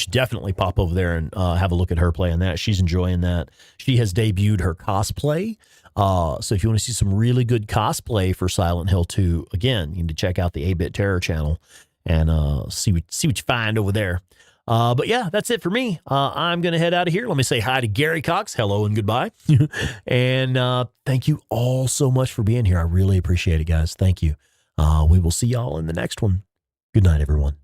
definitely pop over there and have a look at her playing that. She's enjoying that. She has debuted her cosplay. So if you want to see some really good cosplay for Silent Hill 2, again, you need to check out the 8-Bit Terror channel and see what you find over there. But yeah, that's it for me. I'm going to head out of here. Let me say hi to Gary Cox. Hello and goodbye. And thank you all so much for being here. I really appreciate it, guys. Thank you. We will see y'all in the next one. Good night, everyone.